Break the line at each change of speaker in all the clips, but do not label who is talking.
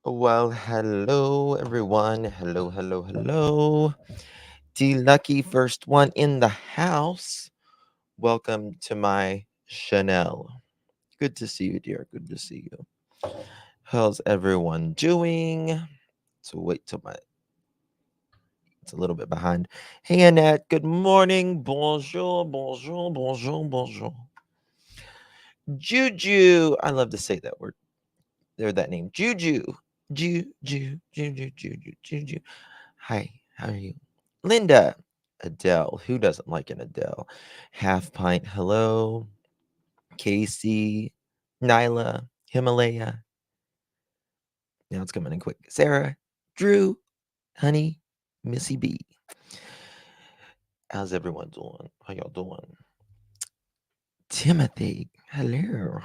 Well, hello everyone. Hello, hello, hello. The lucky first one in the house. Welcome to my Chanel. Good to see you, dear. Good to see you. How's everyone doing? So wait till my it's a little bit behind. Hey Annette, good morning. Bonjour, bonjour, bonjour, bonjour. Juju. I love to say that word. There, that name. Juju. Juju, Juju, Juju, Juju. Hi, how are you? Linda. Adele. Who doesn't like an Adele? Half Pint. Hello. Casey. Nyla. Himalaya. Now it's coming in quick. Sarah. Drew. Honey. Missy B. How's everyone doing? How y'all doing? Timothy. Hello.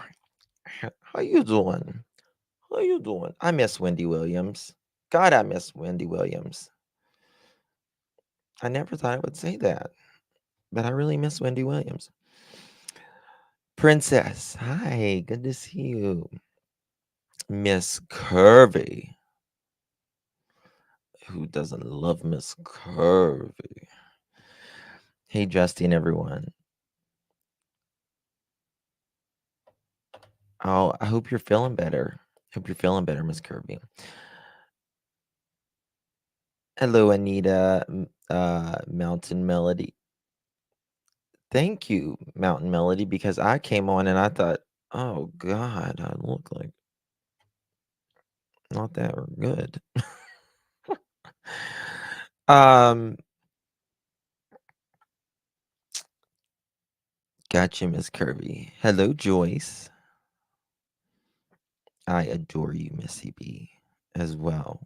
How you doing? How you doing? I miss Wendy Williams. God, I miss Wendy Williams. I never thought I would say that, but I really miss Wendy Williams. Princess, hi, good to see you. Miss Curvy. Who doesn't love Miss Curvy? Hey, Justine, everyone. Oh, I hope you're feeling better. Hope you're feeling better, Miss Curvy. Hello, Anita, Mountain Melody. Thank you, Mountain Melody, because I came on and I thought, oh God, I look like not that good. um, Gotcha, Miss Kirby. Hello, Joyce. I adore you, Missy B, as well.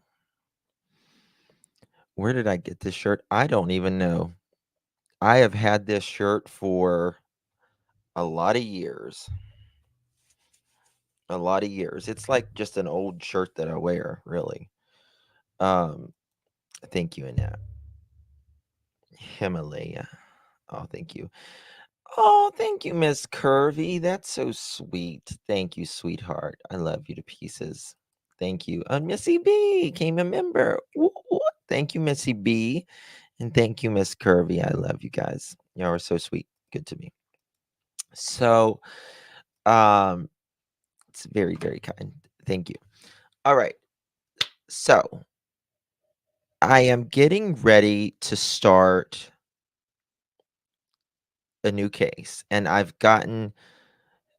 Where did I get this shirt? I don't even know. I have had this shirt for a lot of years. A lot of years. It's like just an old shirt that I wear, really. Um, Thank you, Annette. Himalaya. Oh, thank you. Oh, thank you, Miss Curvy. That's so sweet. Thank you, sweetheart. I love you to pieces. Thank you. Missy B came a member. Woo, woo. Thank you, Missy B. And thank you, Miss Curvy. I love you guys. Y'all are so sweet. Good to me. So, um, it's very, very kind. Thank you. All right. So, I am getting ready to start a new case, and I've gotten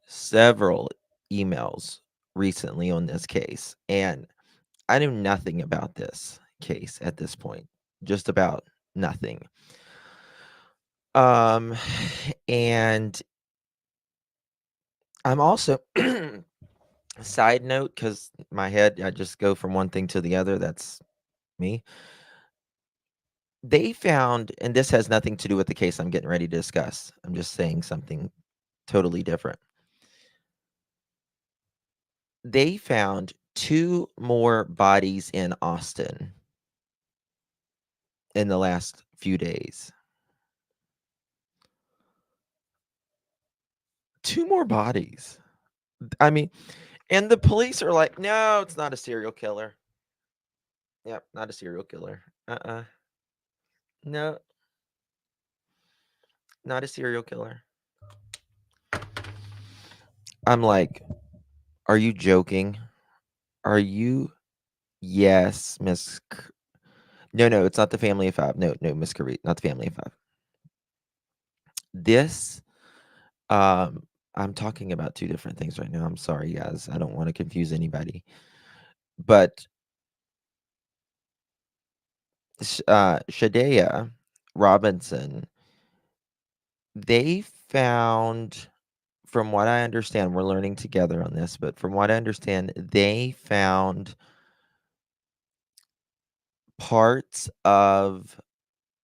several emails recently on this case, and I knew nothing about this case at this point, just about nothing. Um, and I'm also side note because my head, I just go from one thing to the other. That's me. They found, and this has nothing to do with the case I'm getting ready to discuss. I'm just saying something totally different. They found two more bodies in Austin in the last few days. Two more bodies. I mean, and the police are like, no, it's not a serial killer. Yep, not a serial killer. No, not a serial killer. I'm like, are you joking? Are you? Yes, Miss. No, no, it's not the family of five. No, no, Miss Curry, not the family of five. This, um, I'm talking about two different things right now. I'm sorry, guys. I don't want to confuse anybody. But Shadea Robinson, they found, from what I understand, we're learning together on this, but from what I understand, they found parts of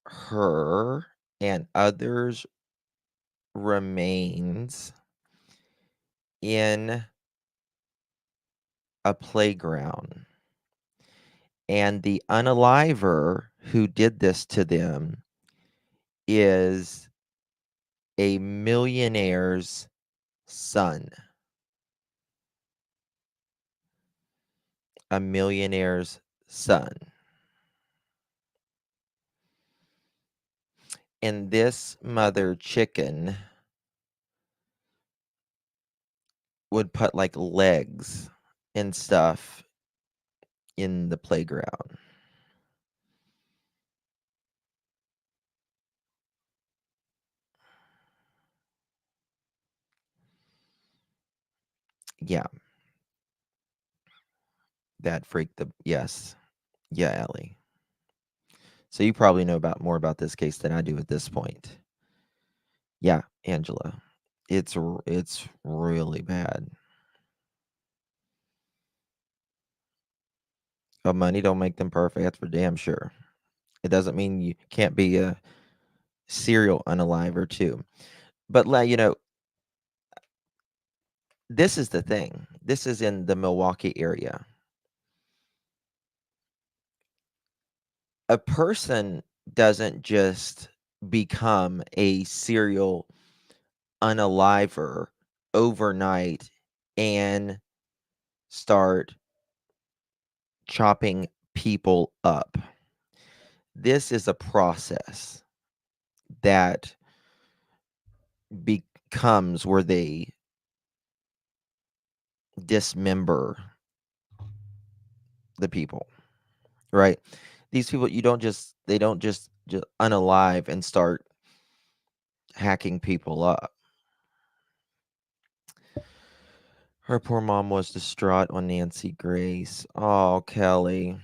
her and others' remains in a playground. And the unaliver who did this to them is a millionaire's son. a millionaire's son. And this mother chicken would put like legs and stuff in the playground. Yeah, that freaked the yes. Yeah, Ellie. So you probably know about more about this case than I do at this point. Yeah, Angela. It's really bad. But money don't make them perfect, that's for damn sure. It doesn't mean you can't be a serial unaliver too. But this is the thing. This is in the Milwaukee area. A person doesn't just become a serial unaliver overnight and start chopping people up. This is a process that becomes where they dismember the people, right? These people, they don't just unalive and start hacking people up. Her poor mom was distraught on Nancy Grace. Oh, Kelly.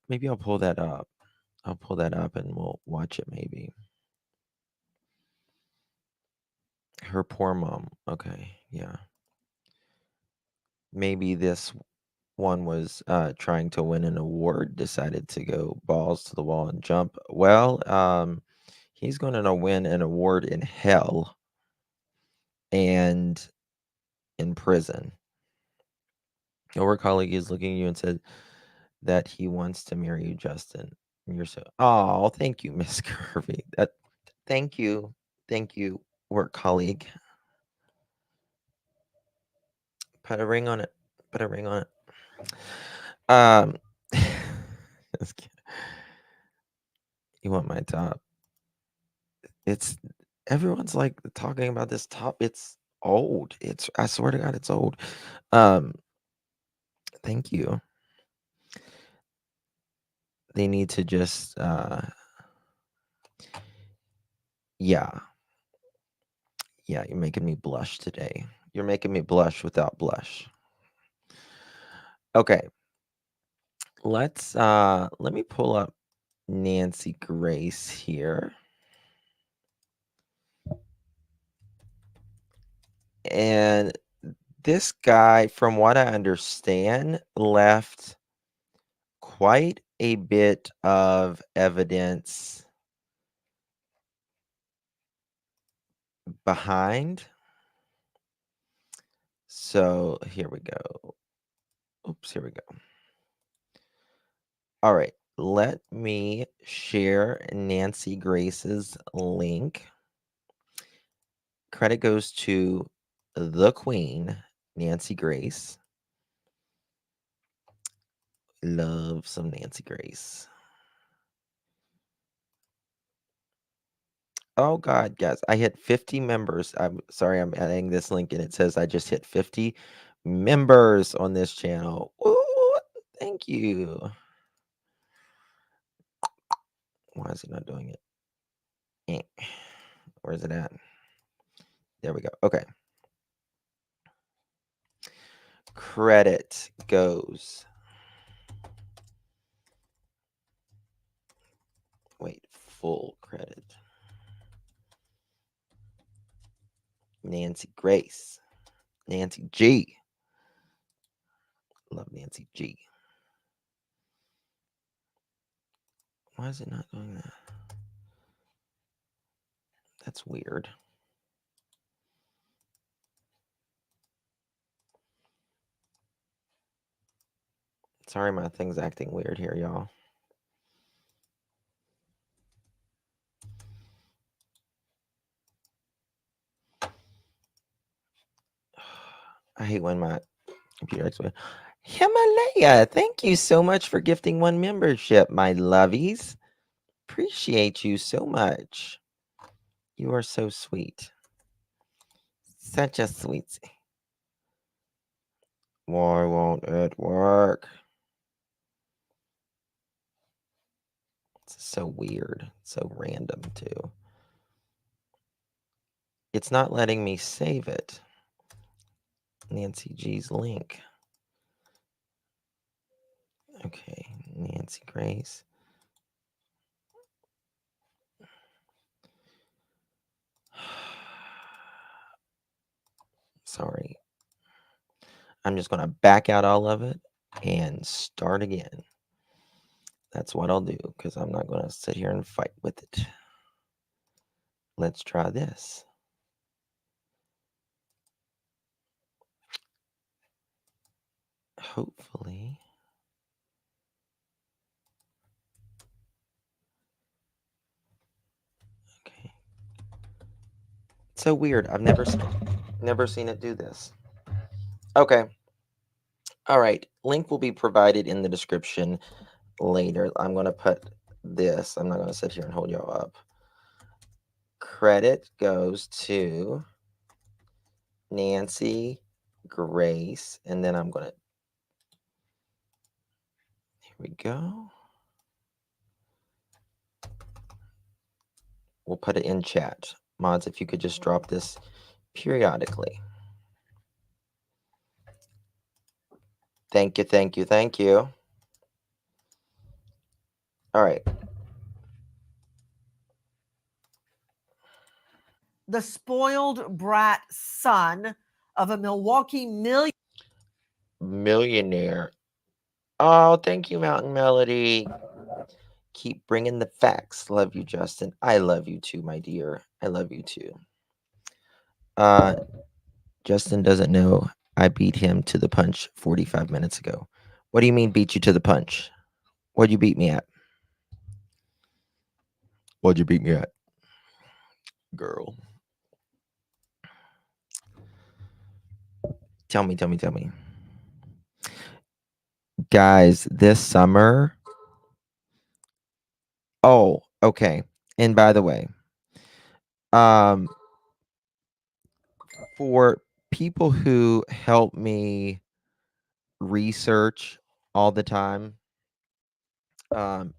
Maybe I'll pull that up. I'll pull that up and we'll watch it maybe. Her poor mom. Okay, yeah. Maybe this one was trying to win an award, decided to go balls to the wall and jump. Well, he's going to win an award in hell and in prison. Your work colleague is looking at you and said that he wants to marry you, Justin. And you're so, oh, thank you, Miss Kirby. Thank you. Thank you, work colleague. Put a ring on it. Put a ring on it. Um, just kidding. You want my top? It's everyone's like talking about this top. It's old. I swear to God, it's old. Um, thank you. They need to just yeah. Yeah, you're making me blush today. You're making me blush without blush. Okay. Let me pull up Nancy Grace here. And this guy, from what I understand, left quite a bit of evidence behind. So here we go. Oops, here we go. All right, let me share Nancy Grace's link. Credit goes to the Queen, Nancy Grace. Love some Nancy Grace. Oh God, guys, I hit 50 members. I'm sorry, I'm adding this link and it says I just hit 50 members on this channel. Ooh, thank you. Why is it not doing it? Where is it at? There we go. Okay. Credit goes. Wait, full credit. Nancy Grace. Nancy G. Love Nancy G. Why is it not doing that? That's weird. Sorry, my thing's acting weird here, y'all. I hate when my computer acts weird. Himalaya, thank you so much for gifting 1 membership, my lovies. Appreciate you so much. You are so sweet. Such a sweet. Why won't it work? It's so weird. So random, too. It's not letting me save it. Nancy G's link. Okay, Nancy Grace. Sorry. I'm just going to back out all of it and start again. That's what I'll do because I'm not going to sit here and fight with it. Let's try this. Hopefully. Okay. It's so weird. I've never seen it do this. Okay. All right. Link will be provided in the description later. I'm going to put this. I'm not going to sit here and hold y'all up. Credit goes to Nancy Grace, and then I'm going to, here we go. We'll put it in chat. Mods, if you could just drop this periodically. Thank you, thank you, thank you. All right.
The spoiled brat son of a Milwaukee
Millionaire. Oh, thank you, Mountain Melody. Keep bringing the facts. Love you, Justin. I love you too, my dear. I love you too. Justin doesn't know I beat him to the punch 45 minutes ago. What do you mean beat you to the punch? What'd you beat me at? What'd you beat me at? Girl. Tell me. Guys, this summer. Oh, okay. And by the way, for people who help me research all the time,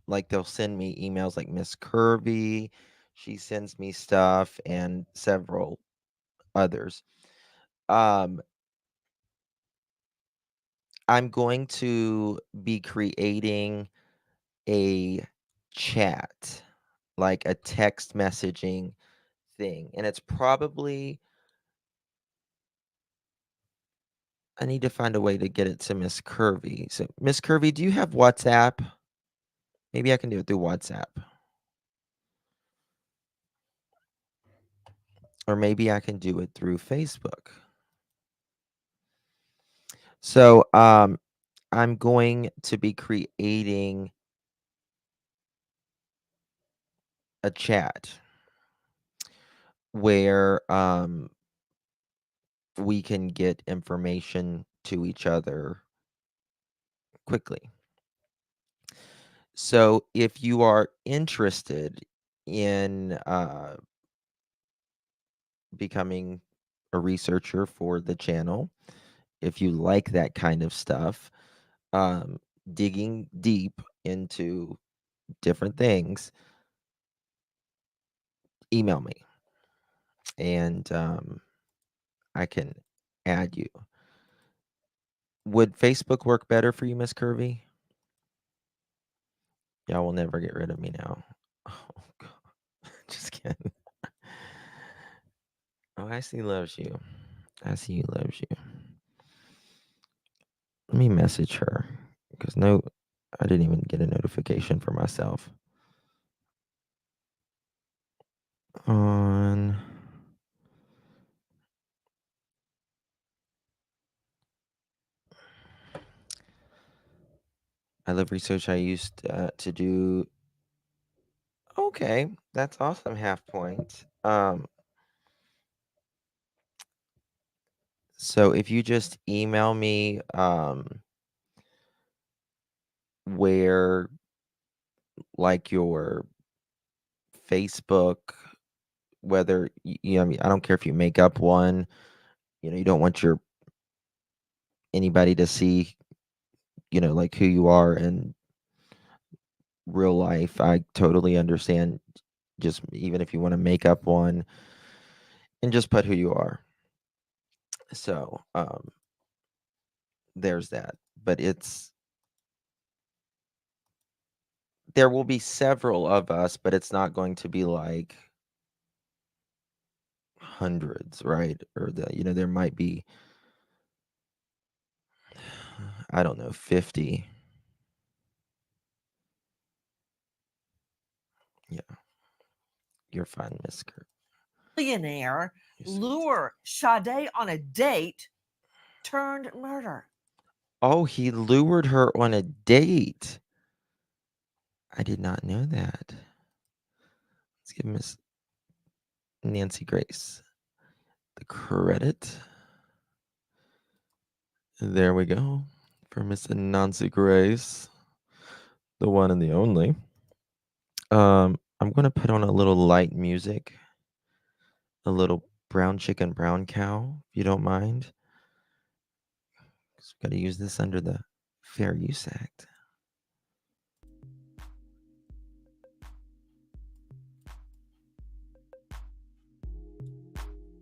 like they'll send me emails like Miss Kirby, she sends me stuff and several others. I'm going to be creating a chat, like a text messaging thing. And it's probably, I need to find a way to get it to Miss Curvy. So, Miss Curvy, do you have WhatsApp? Maybe I can do it through WhatsApp. Or maybe I can do it through Facebook. So, I'm going to be creating a chat where we can get information to each other quickly. So if you are interested in becoming a researcher for the channel, if you like that kind of stuff, digging deep into different things, email me and I can add you. Would Facebook work better for you, Miss Curvy? Y'all will never get rid of me now. Oh, God. Just kidding. Oh, I see loves you. I see you loves you. Let me message her because no, I didn't even get a notification for myself. On I love research. I used to do. Okay, that's awesome. Half point. So if you just email me, where like your Facebook, whether I mean, I don't care if you make up one, you don't want your anybody to see, like who you are in real life. I totally understand. Just even if you want to make up one and just put who you are. So, there's that. But there will be several of us, but it's not going to be like hundreds, right? Or there might be, I don't know, 50. Yeah, you're fine, Miss Kurt.
Millionaire
You're sweet.
lure Sade on a date turned murder.
Oh, he lured her on a date. I did not know that. Let's give Miss Nancy Grace the credit. There we go. For Miss Nancy Grace, the one and the only. I'm going to put on a little light music, a little brown chicken, brown cow, if you don't mind. 'Cause we've got to use this under the Fair Use Act.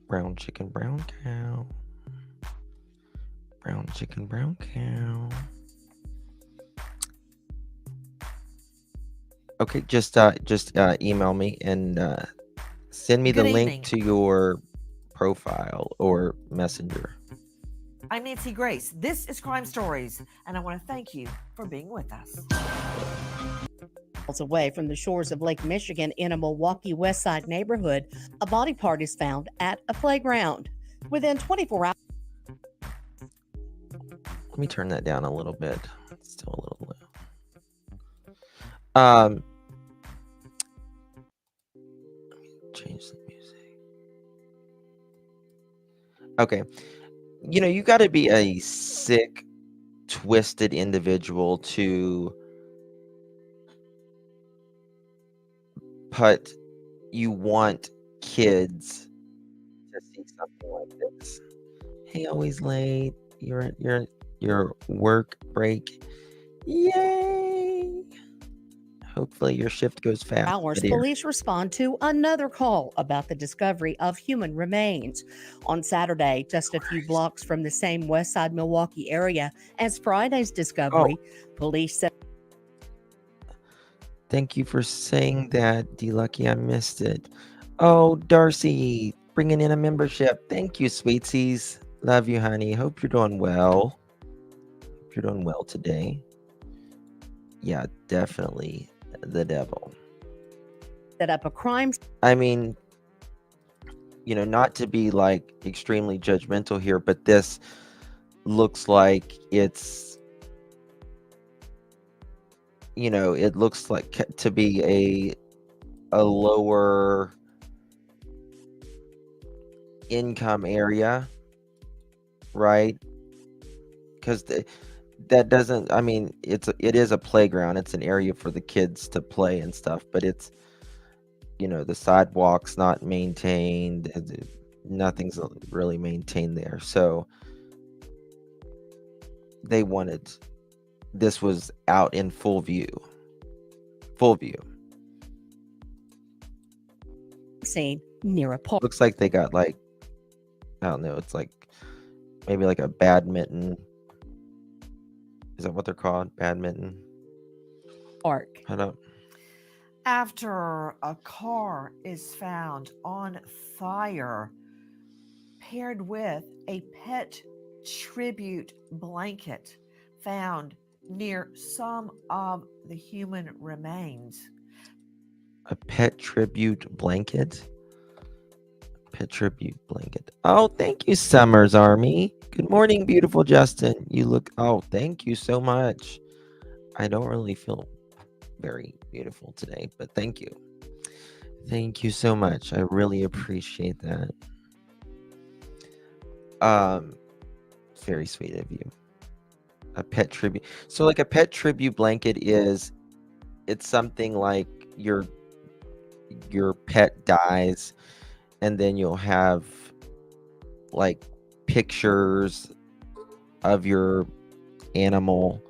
Brown chicken, brown cow. Brown chicken, brown cow. Okay, just email me and send me the
Good
link
evening.
to your profile or messenger.
I'm Nancy Grace. This is Crime Stories, and I want to thank you for being with us.
Miles away from the shores of Lake Michigan in a Milwaukee West Side neighborhood, a body part is found at a playground. Within 24 hours,
Let me turn that down a little bit. It's still a little low. Let me change the music. Okay. You got to be a sick, twisted individual to put you want kids to see something like this. Hey, always late. You're at your work break. Yay! Hopefully your shift goes fast, my dear.
police respond to another call about the discovery of human remains. On Saturday, just a few blocks from the same West Side Milwaukee area as Friday's
Oh,
discovery, police said
thank you for saying that, D Lucky. I missed it. Oh, Darcy, bringing in a membership. Thank you, sweetsies. Love you, honey. Hope you're doing well. Hope you're doing well today. Yeah, definitely the devil.
set up a crime
I mean, not to be like extremely judgmental here, but this looks like it looks like to be a lower income area, right? Because that doesn't, I mean, it is a playground. It's an area for the kids to play and stuff, but it's, the sidewalk's not maintained. Nothing's really maintained there. So they wanted, this was out in full view. Full view.
scene near a park.
Looks like they got like, I don't know, it's like maybe like a badminton. Is that what they're called? Badminton? I don't.
After a car is found on fire, paired with a pet tribute blanket found near some of the human remains.
A pet tribute blanket? Pet tribute blanket. Oh, thank you, Summers Army. Good morning, beautiful Justin. Oh, thank you so much. I don't really feel very beautiful today, but thank you. Thank you so much. I really appreciate that. Very sweet of you. A pet tribute. So like a pet tribute blanket is it's something like your your pet dies and then you'll have like pictures of your animal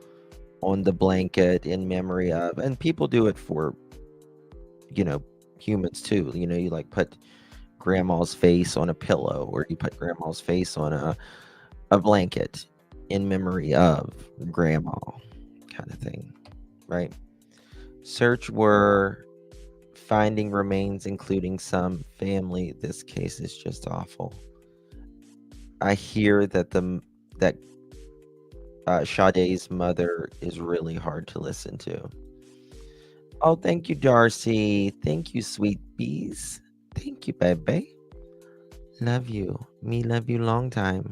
on the blanket in memory of, and people do it for, you know, humans too. You know, you like put grandma's face on a pillow or you put grandma's face on a blanket in memory of grandma, kind of thing, right? Search were finding remains, including some family. This case is just awful. I hear that that Sade's mother is really hard to listen to. Oh, thank you, Darcy. Thank you, sweet bees. Thank you, baby. Love you. Me love you long time.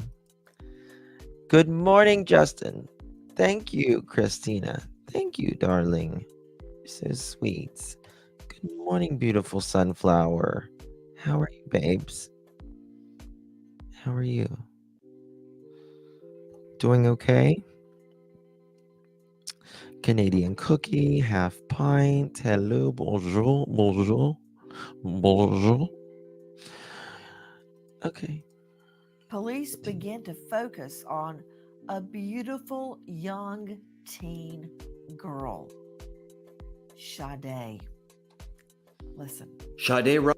Good morning, Justin. Thank you, Christina. Thank you, darling. You're so sweet. Good morning, beautiful sunflower. How are you, babes? How are you? Doing okay? Canadian cookie, half pint. Hello, bonjour, bonjour, bonjour. Okay.
Police begin to focus on a beautiful young teen girl, Sade. Listen.
Sade
You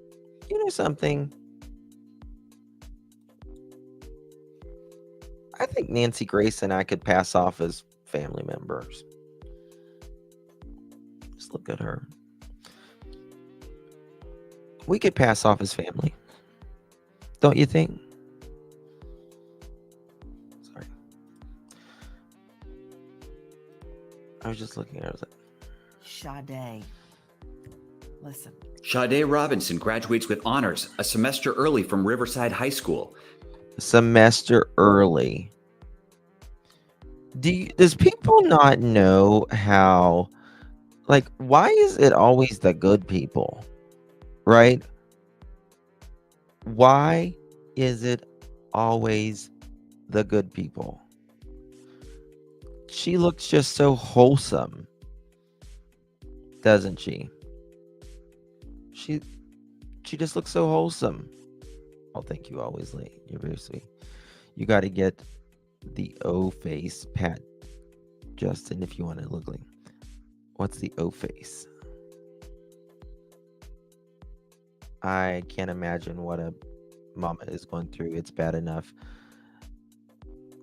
know something? I think Nancy Grace and I could pass off as family members. Just look at her. We could pass off as family. Don't you think? Sorry. I was just looking at her. I was like,
Sade. Listen.
Sade Robinson graduates with honors a semester early from Riverside High School.
semester early. Does people not know how, like, why is it always the good people, right? Why is it always the good people? She looks just so wholesome, doesn't she? She just looks so wholesome. Oh, thank you, always late. You're very sweet. You got to get the O face, Pat, Justin, if you want to look like. What's the O face? I can't imagine what a mama is going through. It's bad enough.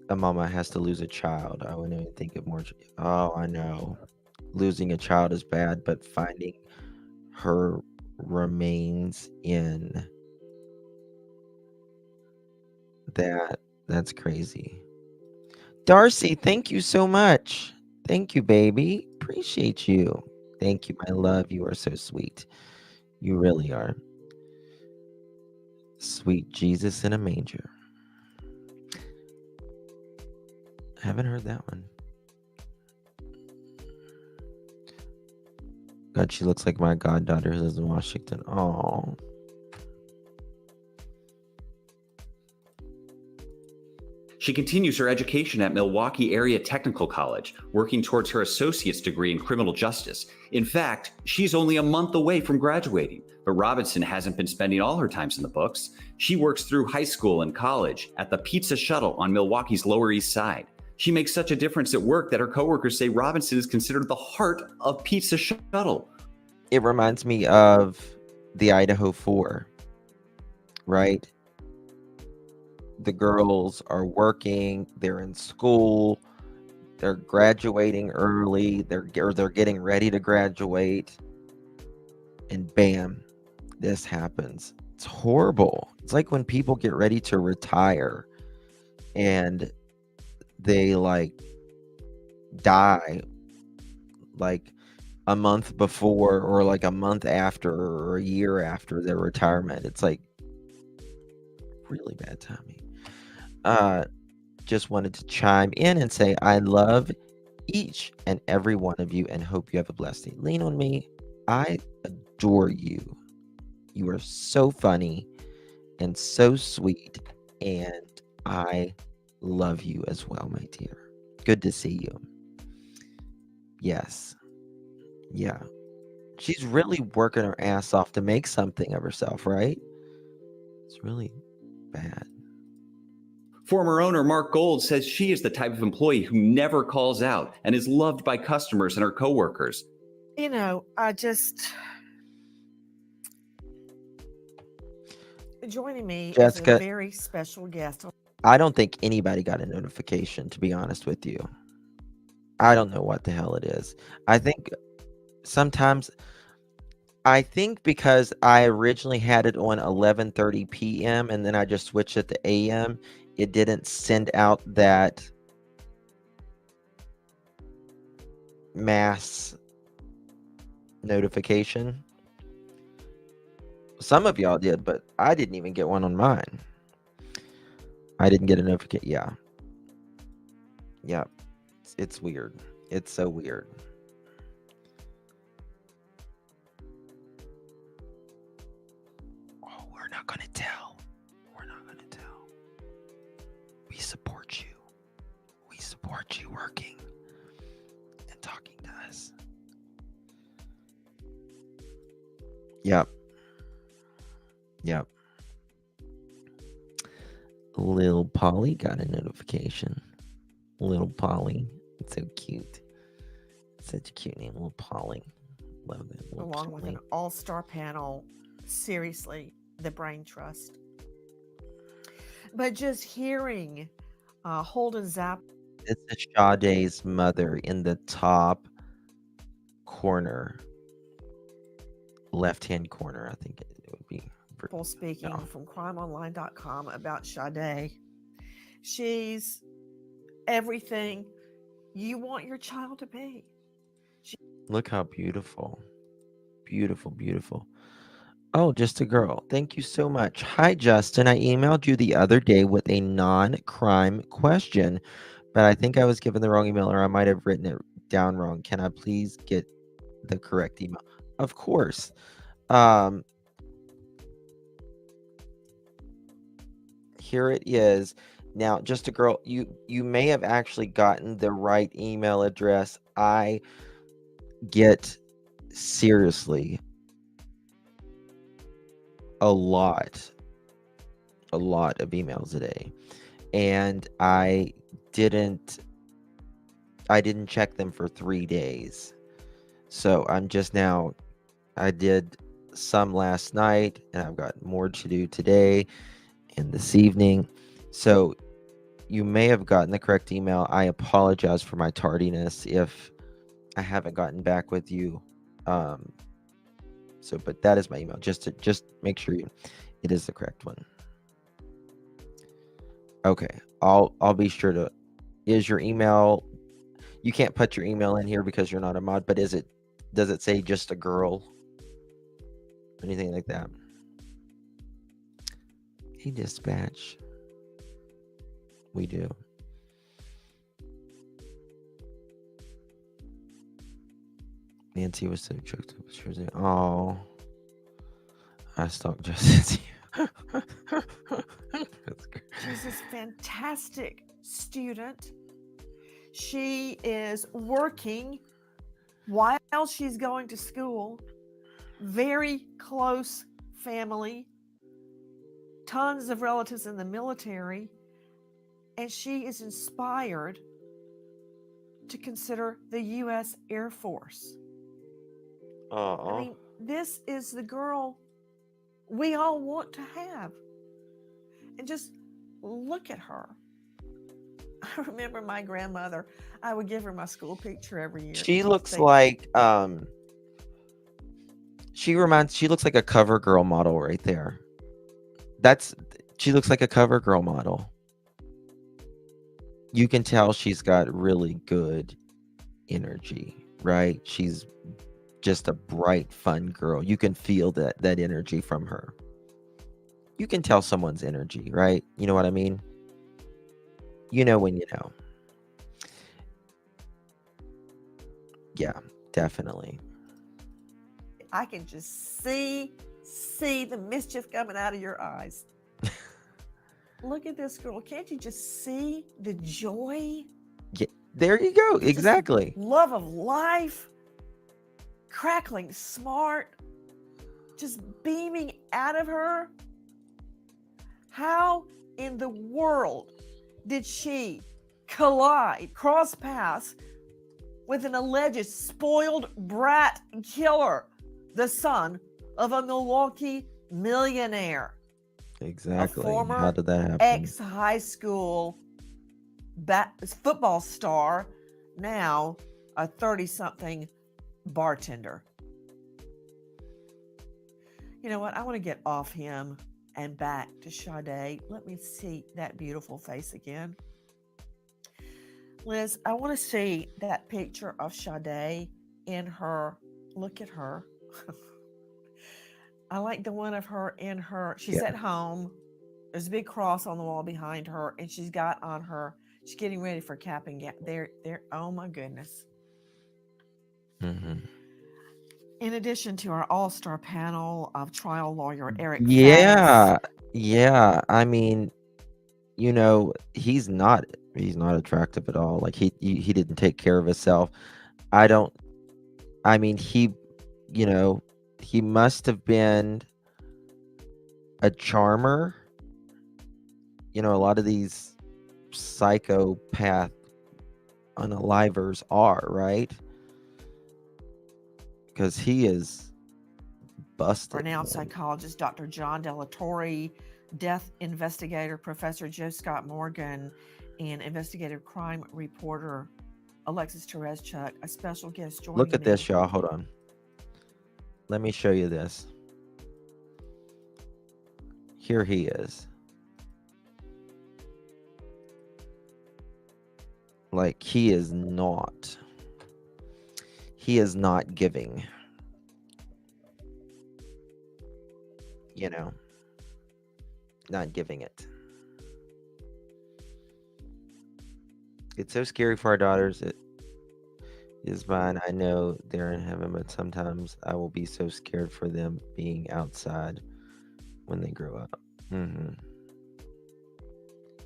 A mama has to lose a child. I wouldn't even think of more. Oh, I know. Losing a child is bad, but finding her remains in that's crazy. Darcy, thank you so much. Thank you, baby. Appreciate you. Thank you, my love. You are so sweet. You really are. Sweet Jesus in a manger. Haven't heard that one. God, she looks like my goddaughter who lives in Washington. Oh.
She continues her education at Milwaukee Area Technical College, working towards her associate's degree in criminal justice. In fact, she's only a month away from graduating, but Robinson hasn't been spending all her time in the books. She works through high school and college at the Pizza Shuttle on Milwaukee's Lower East Side. She makes such a difference at work that her coworkers say Robinson is considered the heart of Pizza Shuttle.
It reminds me of the Idaho 4, right? The girls are working, they're in school, they're graduating early, they're getting ready to graduate, and bam, this happens. It's horrible. It's like when people get ready to retire and they like die like a month before or like a month after or a year after their retirement. It's like really bad timing. Just wanted to chime in and say I love each and every one of you and hope you have a blessed day. Lean on me. I adore you. You are so funny and so sweet, and I love you as well, my dear. Good to see you. Yes. Yeah. She's really working her ass off to make something of herself, right? It's really bad.
Former owner Mark Gold says she is the type of employee who never calls out and is loved by customers and her coworkers.
You know, joining me is a
Jessica,
very special guest.
I don't think anybody got a notification, to be honest with you. I don't know what the hell it is. I think sometimes, I think because I originally had it on 11:30 p.m. and then I just switched it to a.m., it didn't send out that mass notification. Some of y'all did, but I didn't even get one on mine. I didn't get a notification. Yeah. Yeah. It's weird. It's so weird. Oh, we're not going to tell. We're not going to tell. We support you. We support you working and talking to us. Yep. Yep. Lil Polly got a notification. Little Polly. It's so cute. Such a cute name, Little Polly. Love that. Little
Along with
Polly.
an all-star panel. Seriously, the Brain Trust. But just hearing Holden Zapp.
This is Sade's mother in the top corner, left-hand corner. I think it would be.
Speaking
No.
from crimeonline.com about Sade. She's everything you want your child to be.
Look how beautiful. Beautiful, beautiful. Oh, just a girl. Thank you so much. Hi, Justin. I emailed you the other day with a non-crime question, but I think I was given the wrong email or I might have written it down wrong. Can I please get the correct email? Of course. Here it is. Now, just a girl, you may have actually gotten the right email address. I get seriously a lot of emails a day, and I didn't check them for 3 days. So I'm just now, I did some last night and I've got more to do today and this evening. So you may have gotten the correct email. I apologize for my tardiness if I haven't gotten back with you. But that is my email. Just make sure it is the correct one. Okay, I'll be sure to. Is your email? You can't put your email in here because you're not a mod. But does it say just a girl? Anything like that? Hey, dispatch. We do. Nancy was so choked up. She was like, oh, I stalked Justin.
She's this fantastic student. She is working while she's going to school. Very close family. Tons of relatives in the military. And she is inspired to consider the U.S. Air Force. I mean, this is the girl we all want to have. And just look at her. I remember my grandmother, I would give her my school picture every year.
She looks like she looks like a cover girl model right there. She looks like a cover girl model. You can tell she's got really good energy, right? She's just a bright, fun girl. You can feel that energy from her. You can tell someone's energy, right? You know what I mean? You know when you know. Yeah, definitely.
I can just see the mischief coming out of your eyes. Look at this girl. Can't you just see the joy?
There you go.
Just
Exactly.
love of life, crackling smart, just beaming out of her. How in the world did she cross paths with an alleged spoiled brat killer, the son of a Milwaukee millionaire, a
Exactly. How
former
did that happen?
ex-high school football star, now a 30-something bartender? You know what? I want to get off him and back to Sade. Let me see that beautiful face again. Liz, I want to see that picture of Sade in her. Look at her. I like the one of her in her. She's
Yeah.
at home. There's a big cross on the wall behind her, and she's got on her. She's getting ready for cap and gown. There. Oh my goodness!
Hmm.
In addition to our all-star panel of trial lawyer Eric Faddis,
Yeah. Yeah. I mean, he's not attractive at all. Like he didn't take care of himself. I don't I mean, you know, he must have been a charmer. A lot of these psychopath unalivers are, right? Because he is busted.
renowned
Man.
psychologist Dr. John Delatorre, death investigator Professor Joe Scott Morgan, and investigative crime reporter Alexis Tereszchuk, a special guest joining
Look at
me.
this, y'all. Hold on. Let me show you this. Here he is. Like, he is not giving. Not giving it. It's so scary for our daughters. It is mine. I know they're in heaven, but sometimes I will be so scared for them being outside when they grow up.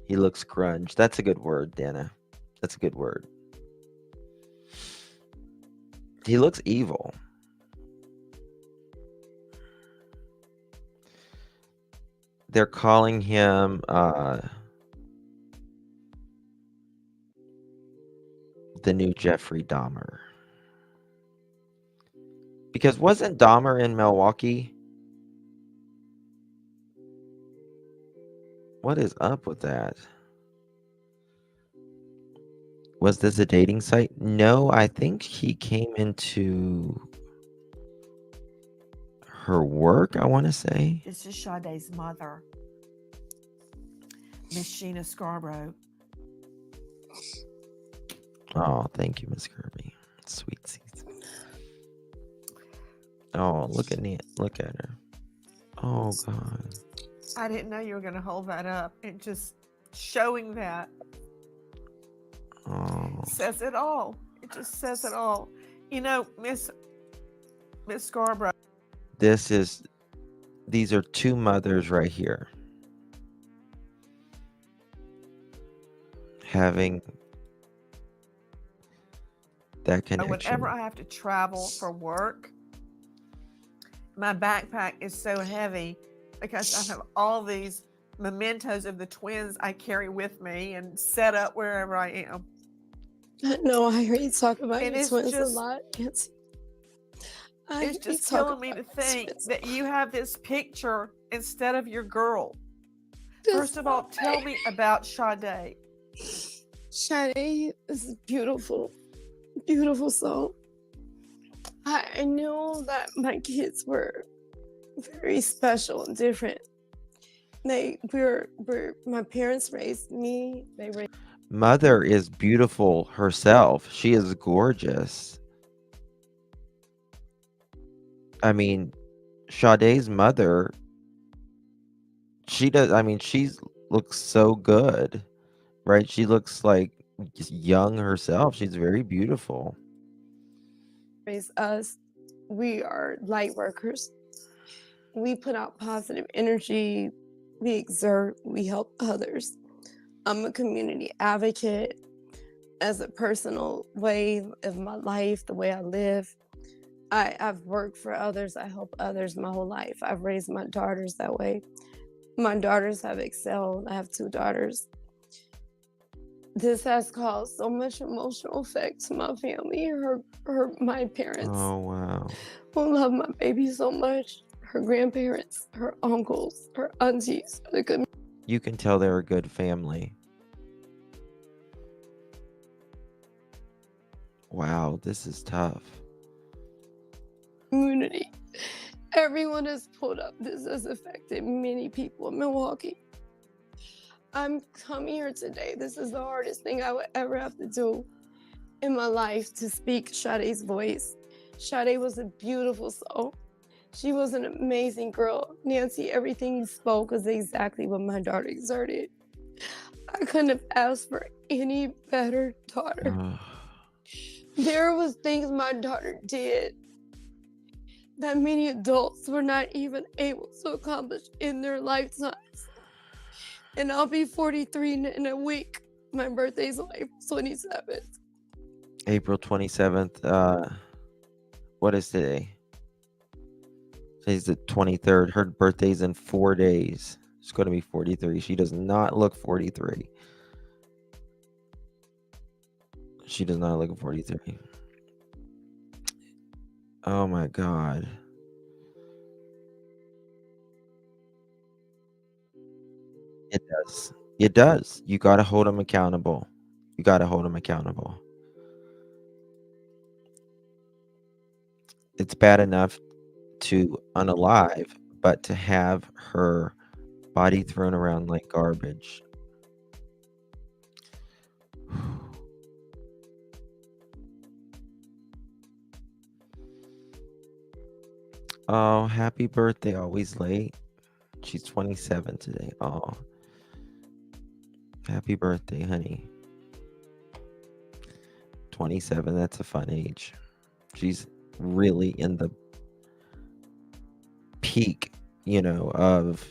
He looks grunge. That's a good word, Dana. That's a good word. He looks evil. They're calling him the new Jeffrey Dahmer. Because wasn't Dahmer in Milwaukee? What is up with that? Was this a dating site? No, I think he came into her work, I want to say.
This is Sade's mother, Miss Sheena Scarborough.
Oh, thank you, Miss Kirby. Sweet season. Oh, look at her. Oh, God.
I didn't know you were going to hold that up. And just showing that says it all. It just says it all. Miss Scarborough.
These are two mothers right here. Having that connection.
Whenever I have to travel for work, my backpack is so heavy because I have all these mementos of the twins I carry with me and set up wherever I am.
No, I hear you talk about
And
your
it's
twins a
just-
lot.
It's just killing me to think that you have this picture instead of your girl. First of all, tell me about Sade.
Sade is a beautiful, beautiful soul. I knew that my kids were very special and different. My parents raised me.
Mother is beautiful herself. She is gorgeous. I mean, Sade's mother, she looks so good, right? She looks like just young herself. She's very beautiful.
Raise us. We are light workers. We put out positive energy. We exert. We help others. I'm a community advocate. as a personal way of my life, the way I live. I've worked for others. I help others my whole life. I've raised my daughters that way. My daughters have excelled. I have 2 daughters. This has caused so much emotional effect to my family, my parents
Oh, wow.
who love my baby so much, her grandparents, her uncles, her aunties, the
You can tell they're a good family. Wow, this is tough.
community. Everyone has pulled up. This has affected many people in Milwaukee. I'm coming here today. This is the hardest thing I would ever have to do in my life, to speak Sade's voice. Sade was a beautiful soul. She was an amazing girl. Nancy, everything you spoke was exactly what my daughter exerted. I couldn't have asked for any better daughter.
Ugh.
There was things my daughter did that many adults were not even able to accomplish in their lifetimes. And I'll be 43 in a week. My birthday's on April 27th.
April 27th. What is today? Today's the 23rd. Her birthday's in 4 days. She's going to be 43. She does not look 43. She does not look 43. Oh my God. It does. It does. You got to hold them accountable. You got to hold them accountable. It's bad enough to unalive, but to have her body thrown around like garbage. Oh, happy birthday. Always late. She's 27 today. Oh, happy birthday, honey. 27, that's a fun age. She's really in the peak, of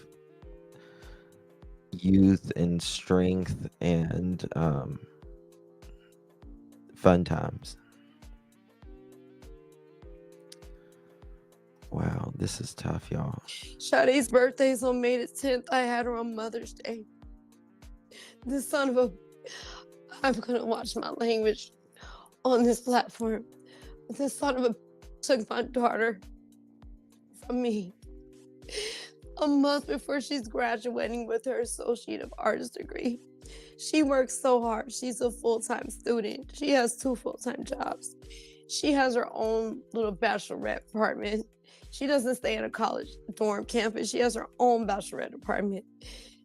youth and strength and fun times. Wow, this is tough, y'all.
Sade's birthday's on May the 10th. I had her on Mother's Day. This son of a... I'm gonna watch my language on this platform. This son of a took my daughter from me a month before she's graduating with her Associate of Arts degree. She works so hard. She's a full-time student. She has 2 full-time jobs. She has her own little bachelorette apartment. She doesn't stay in a college dorm campus. She has her own bachelorette apartment.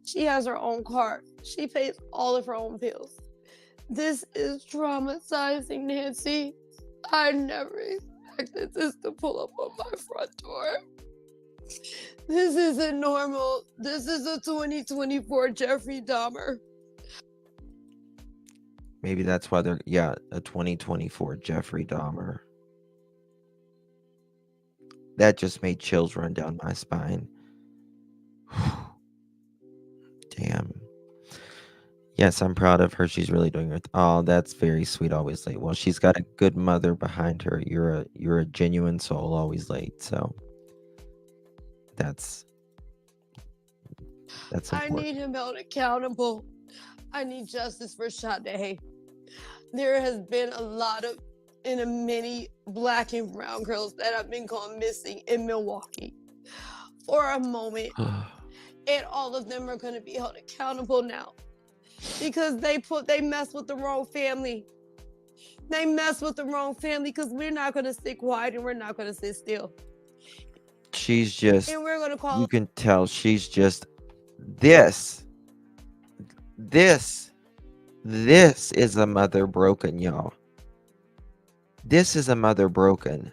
She has her own car. She pays all of her own bills. This is traumatizing, Nancy. I never expected this to pull up on my front door. This isn't normal. This is a 2024 Jeffrey Dahmer.
Maybe that's why a 2024 Jeffrey Dahmer. That just made chills run down my spine. Damn. Yes, I'm proud of her. She's really doing it. Oh, that's very sweet. Always late. Well, she's got a good mother behind her. You're a genuine soul. Always late. So that's
I
important.
need him held accountable. I need justice for Sade. There has been a lot of, many Black and brown girls that have been gone missing in Milwaukee for a moment. And all of them are going to be held accountable now because they mess with the wrong family. They mess with the wrong family because we're not going to sit quiet and we're not going to sit still.
She's just,
And we're going to call.
you can tell she's just this is a mother broken, y'all. This is a mother broken.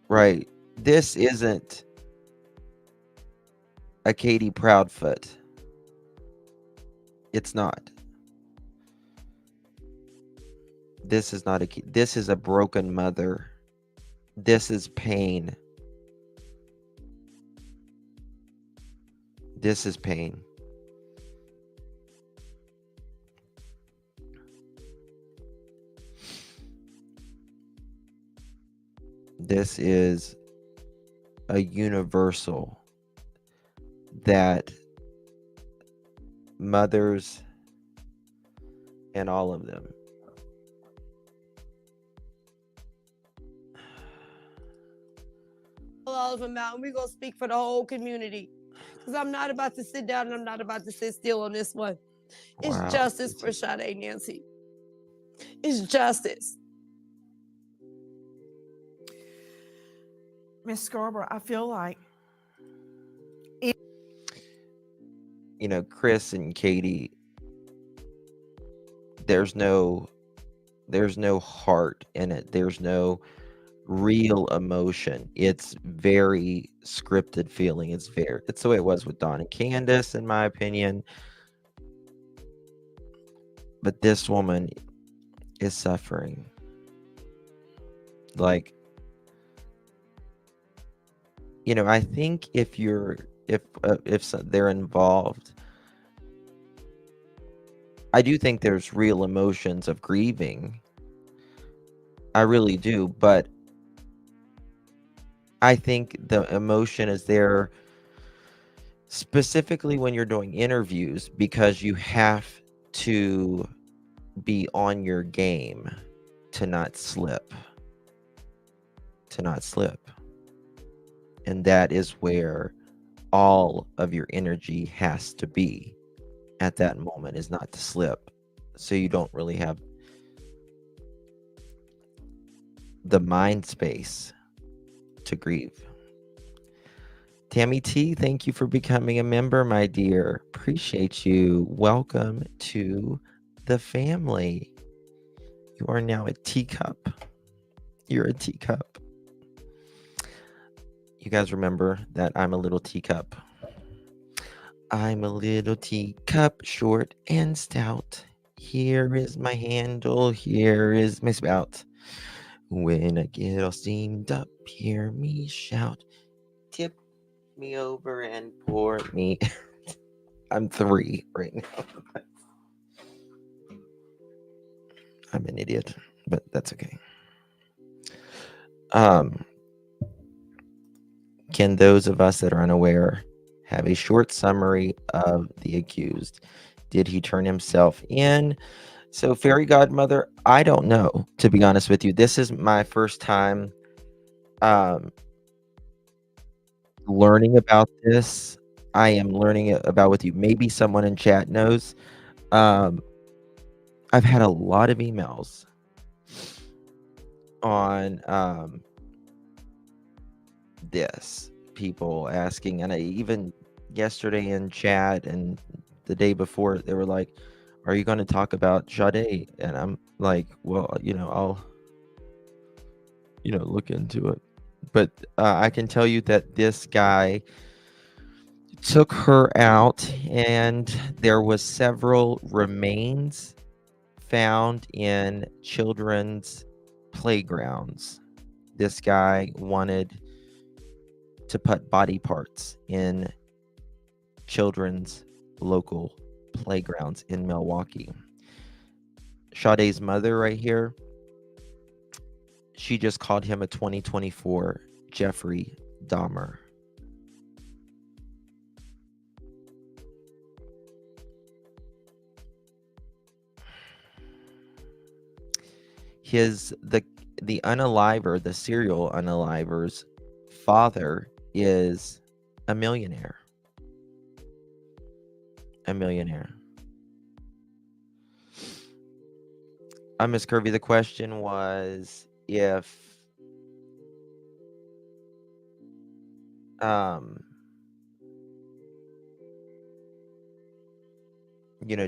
Right. This isn't a Katie Proudfoot. It's not. This is not this is a broken mother. This is pain. This is pain. This is a universal that mothers and all of them.
All of them out, and we're gonna speak for the whole community. Because I'm not about to sit down and I'm not about to sit still on this one. It's
Wow.
justice for Sade Nancy. It's justice.
Miss Scarborough, I feel like
You know, Chris and Katie, there's no heart in it. There's no real emotion. It's very scripted feeling. It's the way it was with Dawn and Candace, in my opinion. But this woman is suffering. Like, you know, I think if they're involved, I do think there's real emotions of grieving. I really do, but I think the emotion is there specifically when you're doing interviews, because you have to be on your game to not slip. And that is where all of your energy has to be at that moment, is not to slip. So you don't really have the mind space to grieve. Tammy T, thank you for becoming a member, my dear. Appreciate you. Welcome to the family. You are now a teacup. You're a teacup. You guys remember that I'm a little teacup. I'm a little teacup, short and stout. Here is my handle, here is my spout. When I get all steamed up, hear me shout. Tip me over and pour me. I'm 3 right now. I'm an idiot, but that's okay. Can those of us that are unaware have a short summary of the accused? Did he turn himself in? So, fairy godmother, I don't know, to be honest with you. This is my first time learning about this. I am learning about with you. Maybe someone in chat knows. I've had a lot of emails on this, people asking, and I even yesterday in chat and the day before, they were like, are you going to talk about Sade? And I'm like, well, I'll look into it. But I can tell you that this guy took her out, and there was several remains found in children's playgrounds. This guy wanted to put body parts in children's local playgrounds in Milwaukee. Sade's mother right here, she just called him a 2024 Jeffrey Dahmer. The unaliver, the serial unaliver's father is a millionaire. Miss Kirby, the question was if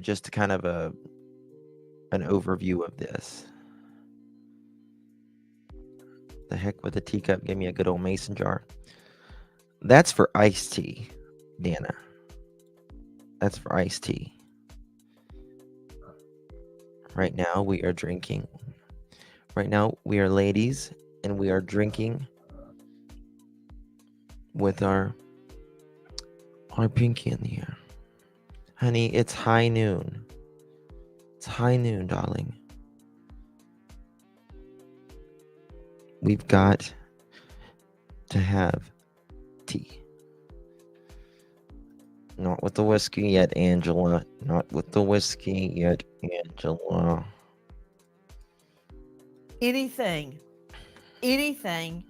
just kind of an overview of this. The heck with a teacup, give me a good old mason jar. That's for iced tea, Dana. That's for iced tea. Right now we are drinking. Right now we are ladies, and we are drinking with our pinky in the air. Honey, it's high noon. It's high noon, darling. We've got to have tea. Not with the whiskey yet, Angela. Not with the whiskey yet, Angela.
Anything, anything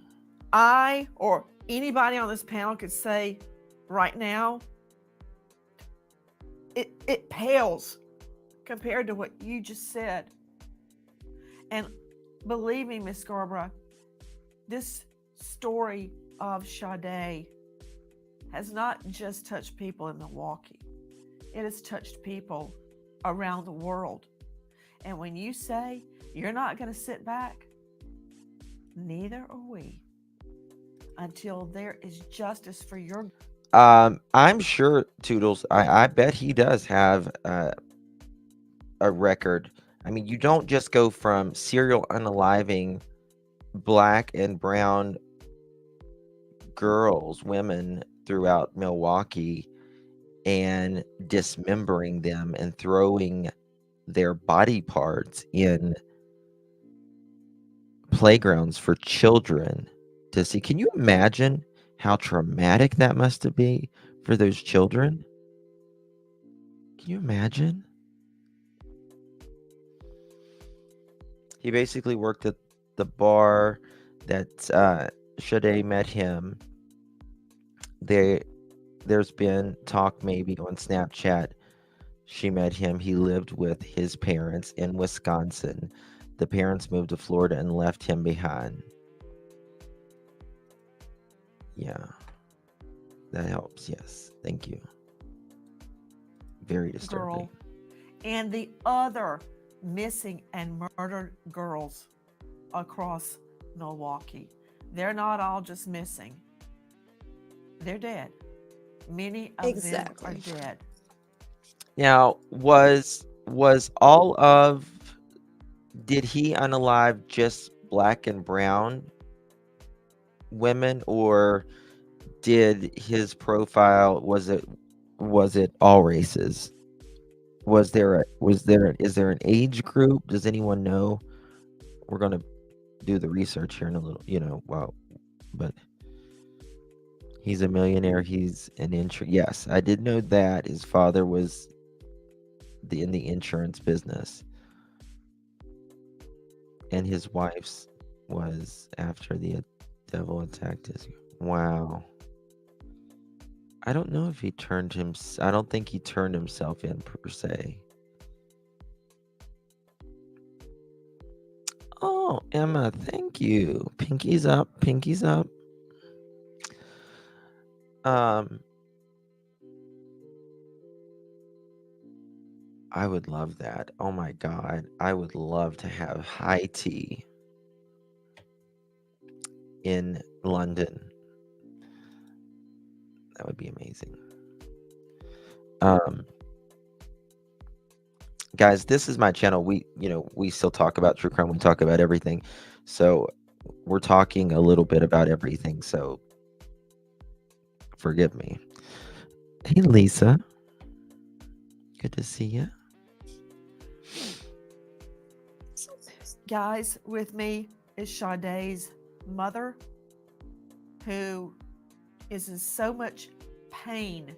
I or anybody on this panel could say right now, it pales compared to what you just said. And believe me, Miss Scarborough, this story of Sade has not just touched people in Milwaukee. It has touched people around the world. And when you say you're not going to sit back, neither are we until there is justice for your.
I'm sure Toodles. I bet he does have a record. I mean, you don't just go from serial unaliving black and brown girls, women throughout Milwaukee, and dismembering them and throwing their body parts in playgrounds for children to see. Can you imagine how traumatic that must have been for those children? Can you imagine? He basically worked at the bar that Sade met him. There's been talk maybe on Snapchat. She met him. He lived with his parents in Wisconsin. The parents moved to Florida and left him behind. Yeah, that helps. Yes, thank you. Very disturbing.
Girl and the other missing and murdered girls across Milwaukee. They're not all just missing. They're dead. Many of
Exactly.
them are dead.
Now, was all of did he unalive just black and brown women, or did his profile was it all races? Is there an age group? Does anyone know? We're gonna do the research here in a little, wow. But he's a millionaire. He's an yes, I did know that his father was in the insurance business, and his wife's was after the devil attacked his. Wow. I don't know if he turned him. I don't think he turned himself in per se. Oh, Emma, thank you. Pinkies up, pinkies up. I would love that. Oh my God. I would love to have high tea in London. That would be amazing. Guys, this is my channel. We still talk about true crime. We talk about everything. So we're talking a little bit about everything. So forgive me. Hey, Lisa. Good to see you.
Guys, with me is Sade's mother, who is in so much pain,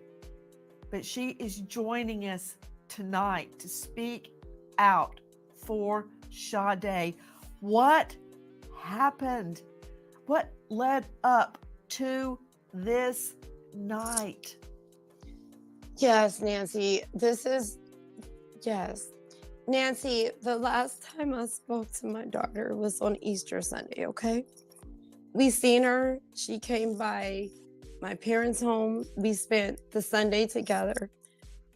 but she is joining us tonight to speak out for Sade. What happened? What led up to this night?
Yes, Nancy. Yes. Nancy, the last time I spoke to my daughter was on Easter Sunday, okay? We seen her. She came by my parents' home. We spent the Sunday together.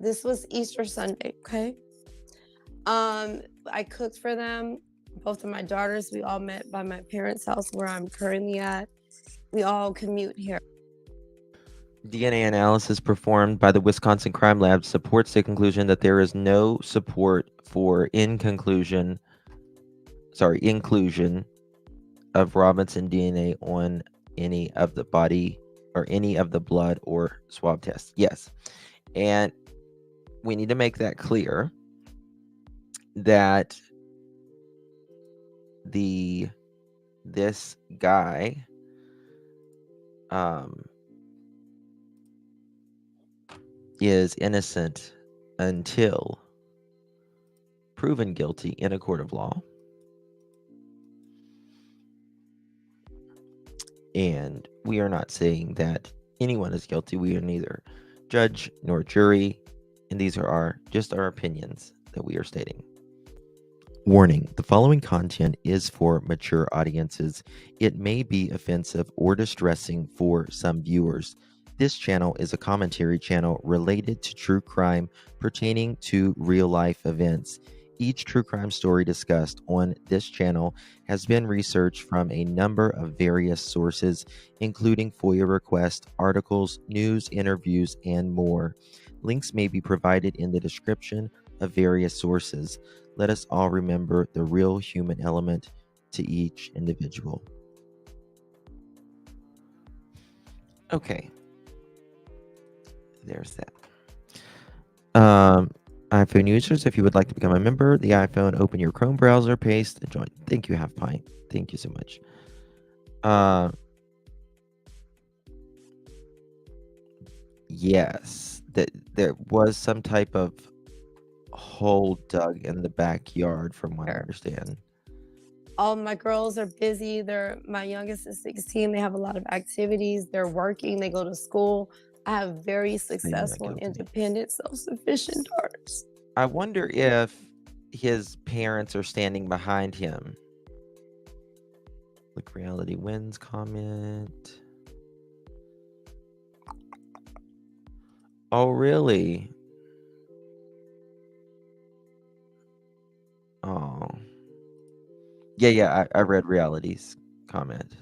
This was Easter Sunday, okay? I cooked for them. Both of my daughters, we all met by my parents' house where I'm currently at. We all commute here.
DNA analysis performed by the Wisconsin Crime Lab supports the conclusion that there is no support for inclusion of Robinson DNA on any of the body or any of the blood or swab tests. Yes. And we need to make that clear that this guy um, is innocent until proven guilty in a court of law. And we are not saying that anyone is guilty. We are neither judge nor jury. And these are just our opinions that we are stating. Warning, the following content is for mature audiences. It may be offensive or distressing for some viewers. This channel is a commentary channel related to true crime pertaining to real life events. Each true crime story discussed on this channel has been researched from a number of various sources, including FOIA requests, articles, news, interviews, and more. Links may be provided in the description of various sources. Let us all remember the real human element to each individual. Okay. There's that. iPhone users, if you would like to become a member, the iPhone, open your Chrome browser, paste, and join. Thank you, Half Pint. Thank you so much. Yes, that there was some type of hole dug in the backyard, from what I understand.
All my girls are busy. My youngest is 16. They have a lot of activities. They're working. They go to school. I have very successful and
guilty.
independent, self-sufficient daughters.
I wonder if his parents are standing behind him. Look, reality wins comment. Oh, really? Oh. Yeah, I read reality's comment.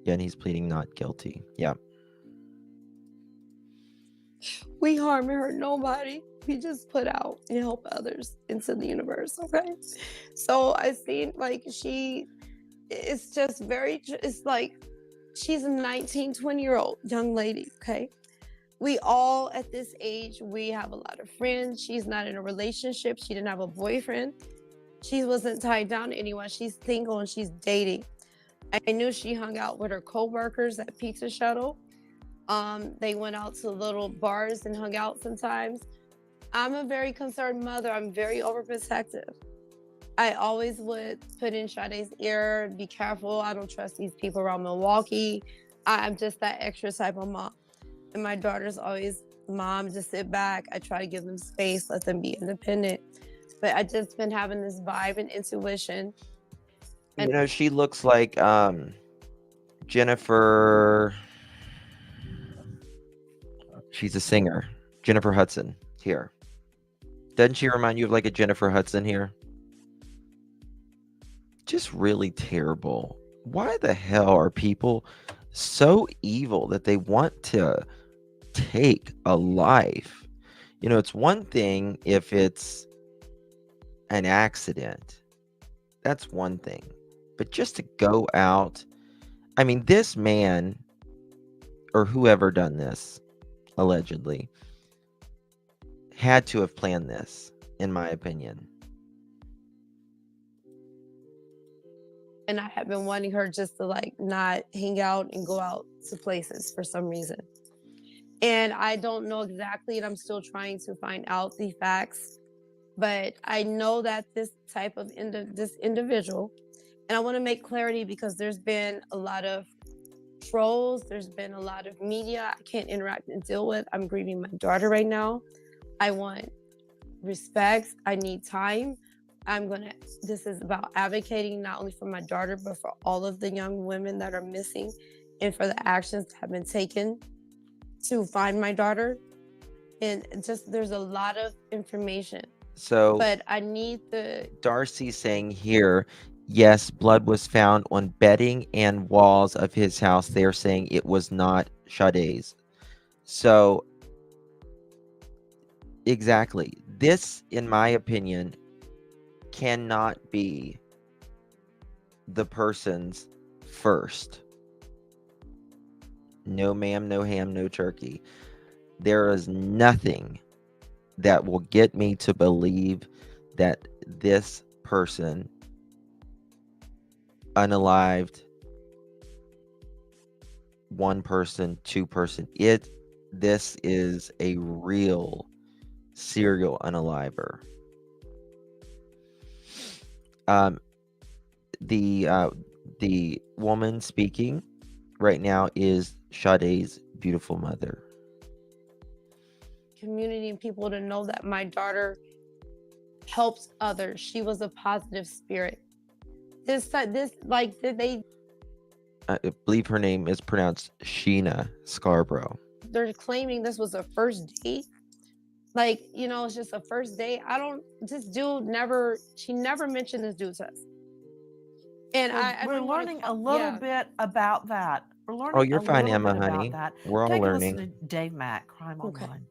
Yeah, and he's pleading not guilty. Yeah.
We harm and hurt nobody. We just put out and help others into the universe, okay? So I seen like it's just it's like she's a 19, 20-year-old young lady, okay? We all at this age, we have a lot of friends. She's not in a relationship. She didn't have a boyfriend. She wasn't tied down to anyone. She's single and she's dating. I knew she hung out with her co-workers at Pizza Shuttle. They went out to little bars and hung out sometimes. I'm a very concerned mother. I'm very overprotective. I always would put in Sade's ear, be careful. I don't trust these people around Milwaukee. I'm just that extra type of mom. And my daughter's always, Mom, just sit back. I try to give them space, let them be independent. But I just been having this vibe and intuition.
You know, she looks like Jennifer. She's a singer. Jennifer Hudson here. Doesn't she remind you of like a Jennifer Hudson here? Just really terrible. Why the hell are people so evil that they want to take a life? You know, it's one thing if it's an accident. That's one thing. But just to go out, I mean, this man or whoever done this, allegedly, had to have planned this, in my opinion.
And I have been wanting her just to like not hang out and go out to places for some reason. And I don't know exactly, and I'm still trying to find out the facts, but I know that this type of this individual, and I want to make clarity because there's been a lot of trolls, there's been a lot of media I can't interact and deal with. I'm grieving my daughter right now. I want respect. I need time. This is about advocating not only for my daughter, but for all of the young women that are missing and for the actions that have been taken to find my daughter. And just, there's a lot of information.
So,
but I need
Darcy saying here, yes, blood was found on bedding and walls of his house. They're saying it was not Sade's. So, exactly. This, in my opinion, cannot be the person's first. No ma'am, no ham, no turkey. There is nothing that will get me to believe that this person unalived, one person, two person. This is a real serial unaliver. Um, the woman speaking right now is Sade's beautiful mother.
Community and people to know that my daughter helps others. She was a positive spirit. This like they
I believe her name is pronounced Sheena Scarborough.
they're claiming this was a first date. Like, it's just a first date. This dude she never mentioned this dude to us. And I
We're
don't want
learning
to
a little
yeah.
bit about that. We're
Oh,
learning
you're
a
fine,
little
Emma,
bit about
honey.
that.
We're all
Take a listen
learning.
to Dave Mack, Crime
Okay.
Online.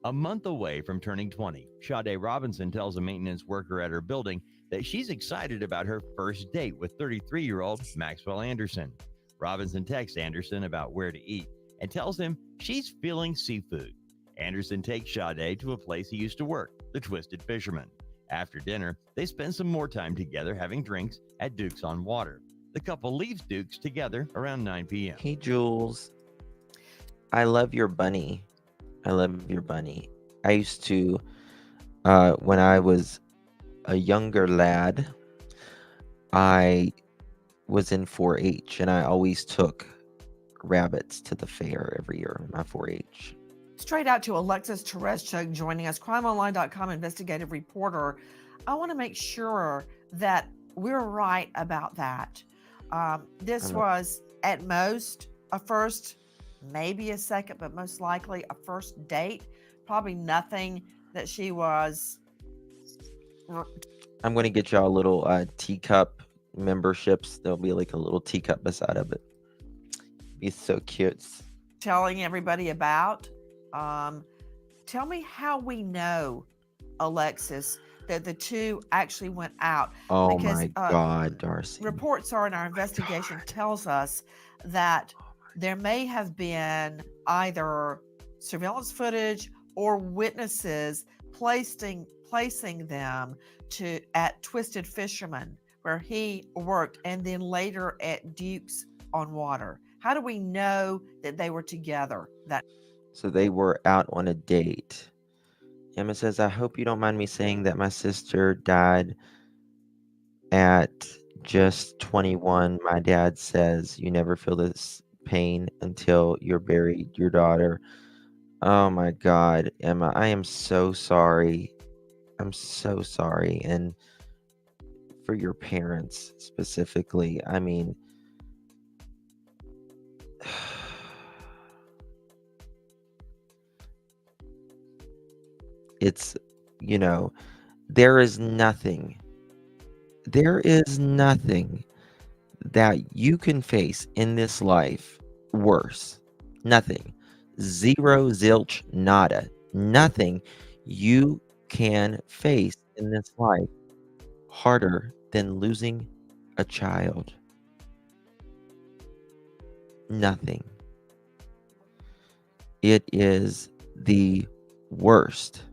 A month away from turning 20, Sade Robinson tells a maintenance worker at her building that she's excited about her first date with 33-year-old Maxwell Anderson. Robinson texts Anderson about where to eat and tells him she's feeling seafood. Anderson takes Sade to a place he used to work, the Twisted Fisherman. After dinner, they spend some more time together having drinks at Duke's on Water. The couple leaves Duke's together around 9 p.m.
Hey, Jules. I love your bunny. I love your bunny. I used to, when I was a younger lad, I was in 4-H and I always took rabbits to the fair every year, my 4-H.
Straight out to Alexis Tereszcuk joining us, crimeonline.com investigative reporter. I want to make sure that we're right about that. This was at most a first, maybe a second, but most likely a first date. Probably nothing that she was.
I'm going to get y'all little teacup memberships. There'll be like a little teacup beside of it. Be so cute.
Telling everybody about. Tell me how we know, Alexis, that the two actually went out.
Oh
Because,
my God, Darcy.
Reports are in our investigation tells us that there may have been either surveillance footage or witnesses placing them at Twisted Fisherman, where he worked, and then later at Duke's on Water. How do we know that they were together?
So they were out on a date. Emma says, I hope you don't mind me saying that my sister died at just 21. My dad says you never feel this pain until you're buried your daughter. Oh my God, Emma, I am so sorry. I'm so sorry. And for your parents specifically, I mean, it's, there is nothing that you can face in this life worse. Nothing. Zero, zilch, nada. Nothing you can face in this life harder than losing a child. Nothing. It is the worst.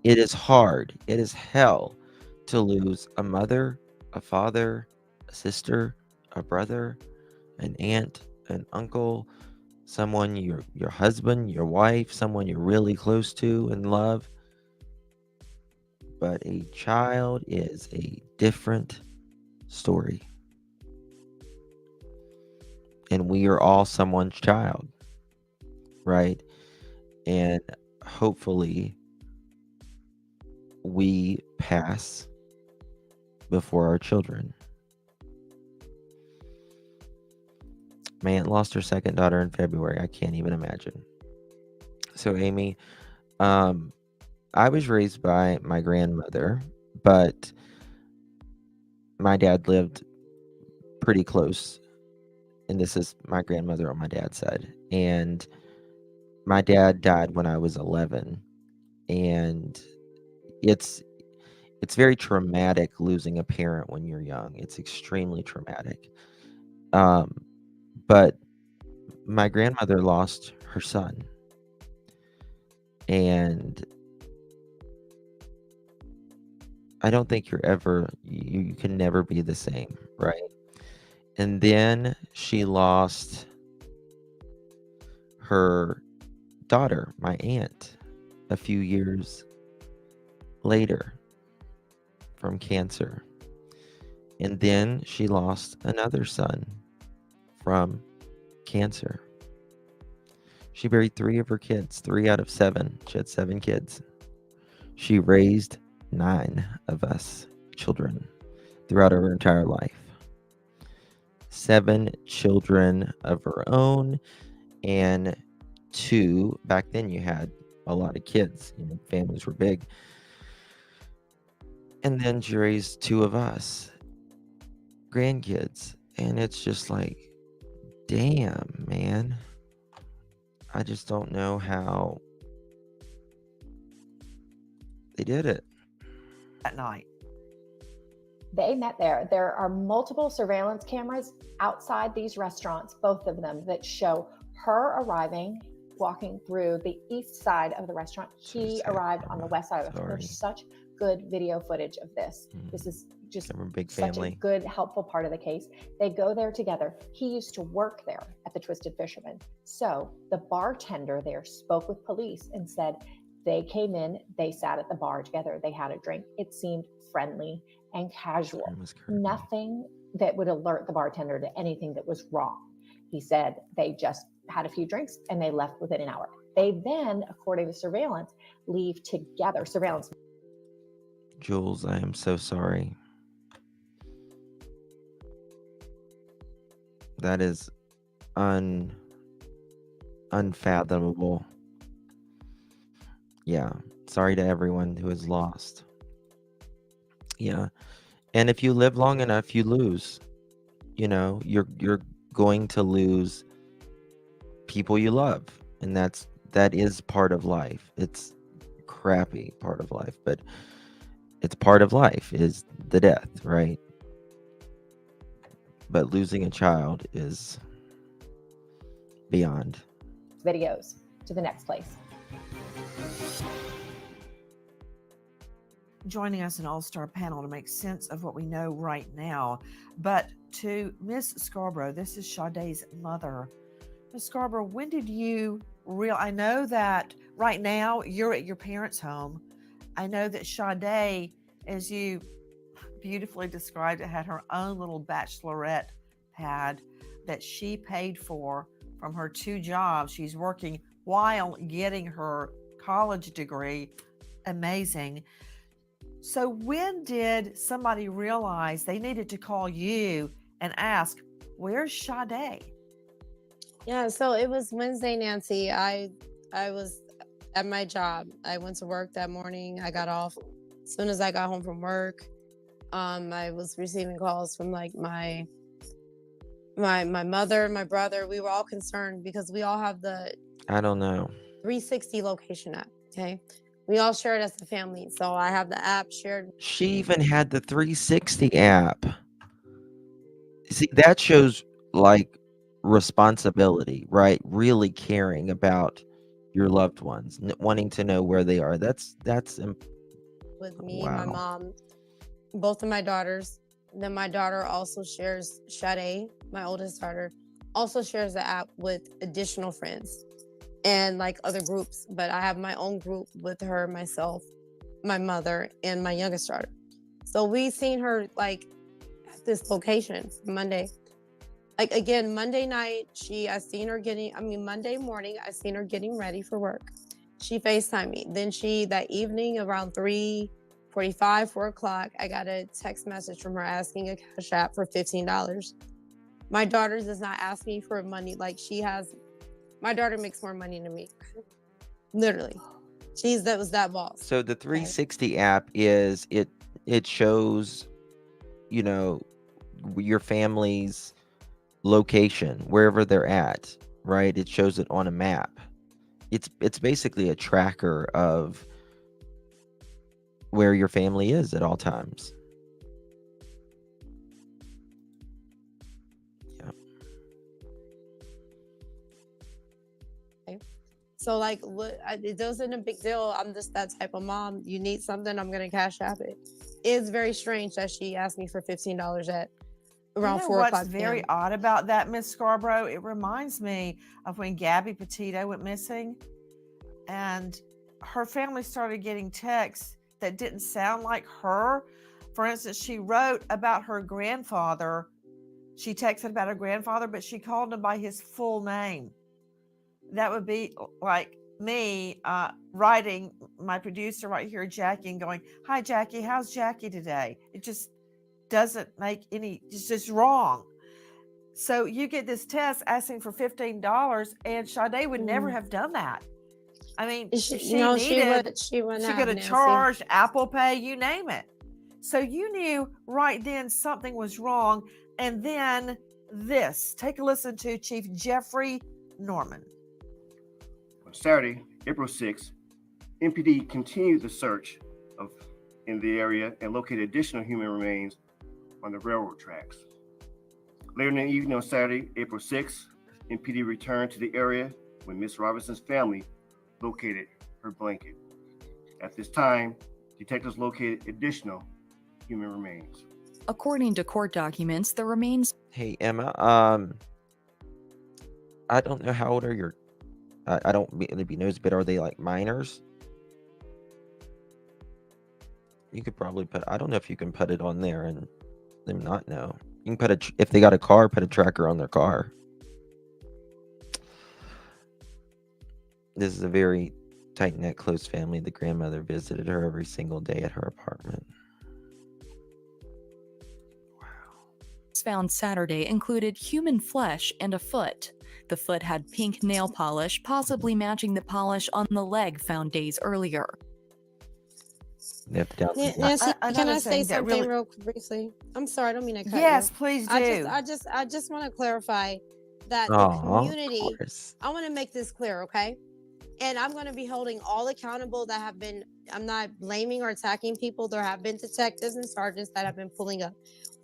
It is hard. It is hell to lose a mother, a father, a sister, a brother, an aunt, an uncle, someone your husband, your wife, someone you're really close to and love. But a child is a different story. And we are all someone's child, right? And hopefully we pass before our children. My aunt lost her second daughter in February. I can't even imagine. So, Amy, I was raised by my grandmother, but my dad lived pretty close. And this is my grandmother on my dad's side. And my dad died when I was 11. And it's very traumatic losing a parent when you're young. It's extremely traumatic. But my grandmother lost her son. And I don't think you can never be the same, right? And then she lost her daughter, my aunt, a few years later from cancer. And then she lost another son from cancer. She buried 3 of her kids, 3 out of 7. She had 7 kids. She raised 9 of us children throughout her entire life. 7 children of her own, and 2, back then you had a lot of kids, families were big. And then she raised 2 of us, grandkids. And it's just like, damn, man. I just don't know how they did it.
That night.
They met there. There are multiple surveillance cameras outside these restaurants, both of them, that show her arriving, walking through the east side of the restaurant. He arrived on the west side of it. There's such good video footage of this. This is just
big
such
family.
a good, helpful part of the case. They go there together. He used to work there at the Twisted Fisherman. So the bartender there spoke with police and said they came in, they sat at the bar together, they had a drink. It seemed friendly and casual. Nothing that would alert the bartender to anything that was wrong. He said they just had a few drinks and they left within an hour. They then, according to surveillance, leave together. Surveillance.
Jules, I am so sorry. That is unfathomable. Yeah. Sorry to everyone who is lost. Yeah. And if you live long enough, you lose. You're going to lose people you love. And that is part of life. It's crappy part of life, but it's part of life is the death, right? But losing a child is beyond.
Videos to the next place.
Joining us an all-star panel to make sense of what we know right now. But to Miss Scarborough, this is Sade's mother. Miss Scarborough, when did you I know that right now you're at your parents' home. I know that Sade, as you beautifully described it, had her own little bachelorette pad that she paid for from her 2 jobs. She's working while getting her college degree. Amazing. So when did somebody realize they needed to call you and ask, where's Sade?
Yeah, so it was Wednesday, Nancy. I was at my job. I went to work that morning. I got off. As soon as I got home from work, I was receiving calls from like my mother, my brother. We were all concerned because we all have the
I don't know.
360 location app. Okay. We all share it as a family. So I have the app shared.
She even had the 360 app. See, that shows like responsibility, right? Really caring about your loved ones, wanting to know where they are. That's
with me,
wow.
My mom, both of my daughters. Then my daughter also shares, Sade, my oldest daughter, also shares the app with additional friends and like other groups. But I have my own group with her, myself, my mother, and my youngest daughter. So we seen her like at this location Monday. Like again, Monday night, Monday morning, I seen her getting ready for work. She FaceTimed me. Then that evening around 3:45, 4 o'clock, I got a text message from her asking a cash app for $15. My daughter does not ask me for money. Like my daughter makes more money than me. Literally. That was that boss.
So the 360 app is it shows, your family's location, wherever they're at, right? It shows it on a map. It's basically a tracker of where your family is at all times. Yeah.
Okay. So like, it wasn't a big deal. I'm just that type of mom. You need something, I'm gonna cash app it. It's very strange that she asked me for $15 at around
You know
4
what's
o'clock
very
p.m.
odd about that, Miss Scarborough? It reminds me of when Gabby Petito went missing, and her family started getting texts that didn't sound like her. For instance, she wrote about her grandfather. She texted about her grandfather, but she called him by his full name. That would be like me writing my producer right here, Jackie, and going, "Hi, Jackie, how's Jackie today?" It just doesn't make any, it's just wrong. So you get this test asking for $15, and Sade would never
Mm.
have done that. I mean,
She,
if she
no,
needed,
she wouldn't
she
have,
could have
Nancy.
charged Apple Pay, you name it. So you knew right then something was wrong. And then this, take a listen to Chief Jeffrey Norman.
On Saturday, April 6th, MPD continued the search in the area and located additional human remains on the railroad tracks. Later in the evening on Saturday, April 6th, MPD returned to the area when Miss Robinson's family located her blanket. At this time, detectives located additional human remains.
According to court documents, the remains.
Hey, Emma, I don't know how old are your, I don't really be nosy, but are they like minors? You could probably put, I don't know if you can put it on there and them not know. You can put if they got a car, put a tracker on their car. This is a very tight-knit, close family. The grandmother visited her every single day at her apartment.
Found Saturday included human flesh and a foot. The foot had pink nail polish, possibly matching the polish on the leg found days earlier.
They have to download that.
Nancy, can
Another
I say
thing that
something
really-
real briefly? I'm sorry, I don't mean to cut
Yes,
you.
please do.
I just want to clarify that the
Aw, of
community.
course.
I want to make this clear, okay? And I'm going to be holding all accountable that have been. I'm not blaming or attacking people. There have been detectives and sergeants that have been pulling up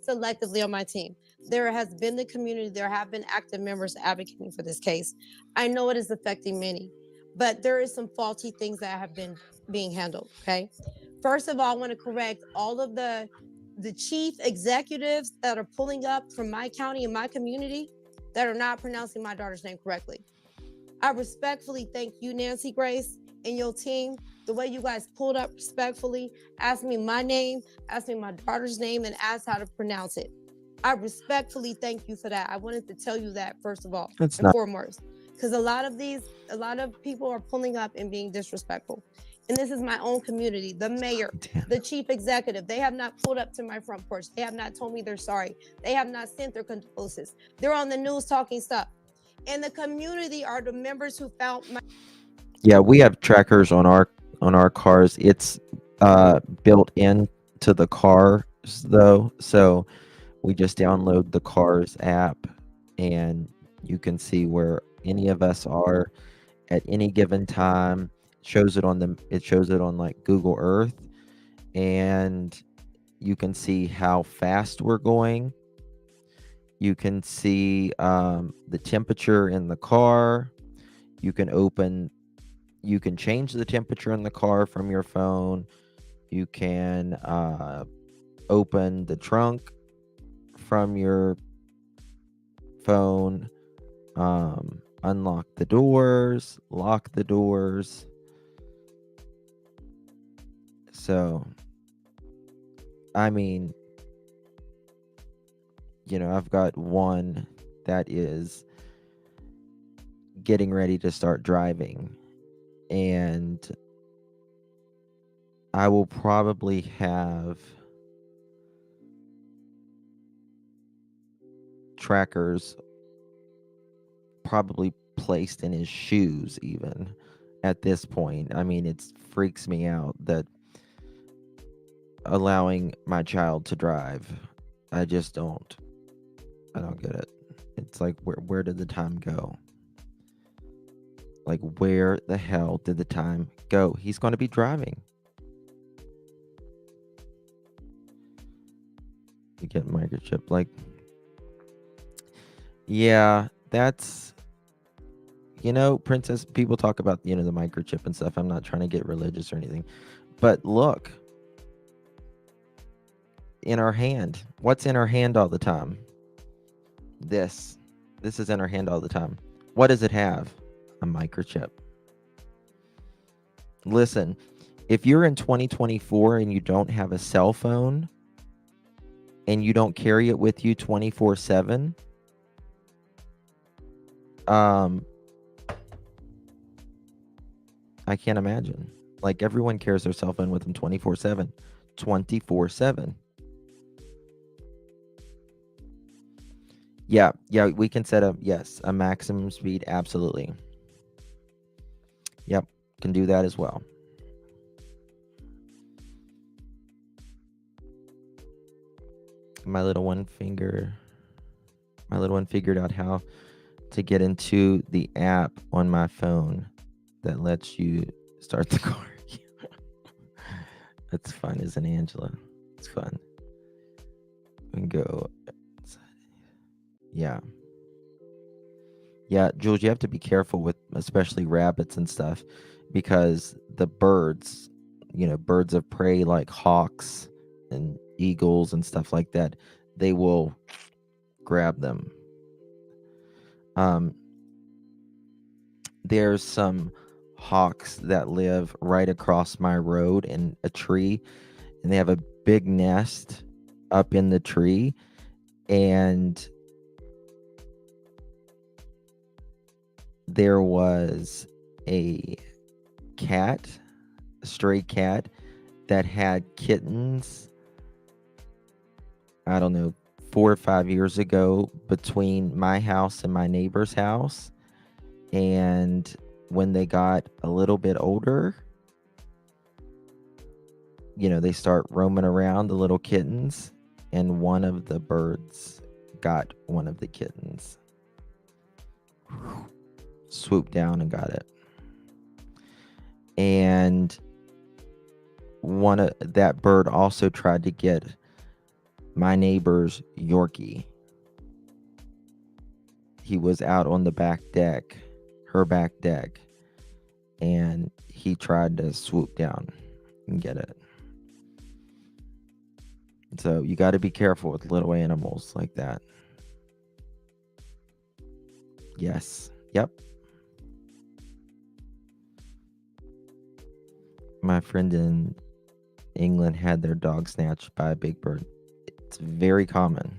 selectively on my team. There has been the community. There have been active members advocating for this case. I know it is affecting many, but there is some faulty things that have been being handled. Okay. First of all, I want to correct all of the chief executives that are pulling up from my county and my community that are not pronouncing my daughter's name correctly. I respectfully thank you, Nancy Grace, and your team. The way you guys pulled up respectfully, asked me my name, asked me my daughter's name, and asked how to pronounce it. I respectfully thank you for that. I wanted to tell you that first of all
It's
and
not.
foremost, because a lot of people are pulling up and being disrespectful. And this is my own community, the mayor,
Damn.
the chief executive. They have not pulled up to my front porch. They have not told me they're sorry. They have not sent their condolences. They're on the news talking stuff. And the community are the members who found my.
Yeah, we have trackers on our cars. It's built into the cars though, so we just download the Cars app, and you can see where any of us are at any given time. It shows it on like Google Earth, and you can see how fast we're going. You can see the temperature in the car. You can change the temperature in the car from your phone. You can open the trunk from your phone, unlock the doors, lock the doors. So, I mean, I've got one that is getting ready to start driving, and I will probably have trackers probably placed in his shoes even at this point. I mean, it freaks me out that allowing my child to drive. I don't get it. It's like, where did the time go? Like, where the hell did the time go? He's going to be driving. You get microchip. Like, yeah, that's, Princess, people talk about, the microchip and stuff. I'm not trying to get religious or anything. But look, in our hand. What's in our hand all the time? This. This is in her hand all the time. What does it have? A microchip. Listen, if you're in 2024 and you don't have a cell phone and you don't carry it with you 24/7, I can't imagine. Like, everyone carries their cell phone with them 24/7. 24/7. Yeah, we can set up, yes, a maximum speed, absolutely. Yep, can do that as well. My little one figured out how to get into the app on my phone that lets you start the car. That's fun, isn't it, Angela? It's fun. We can go. Yeah. Yeah, Jules, you have to be careful with especially rabbits and stuff, because the birds, birds of prey like hawks and eagles and stuff like that, they will grab them. There's some hawks that live right across my road in a tree, and they have a big nest up in the tree, and there was a stray cat that had kittens, I don't know, 4 or 5 years ago, between my house and my neighbor's house. And when they got a little bit older, they start roaming around, the little kittens, and one of the birds got one of the kittens. Swooped down and got it. And that bird also tried to get my neighbor's Yorkie. He was out on the her back deck, and he tried to swoop down and get it. So you got to be careful with little animals like that. Yes. Yep. My friend in England had their dog snatched by a big bird. It's very common.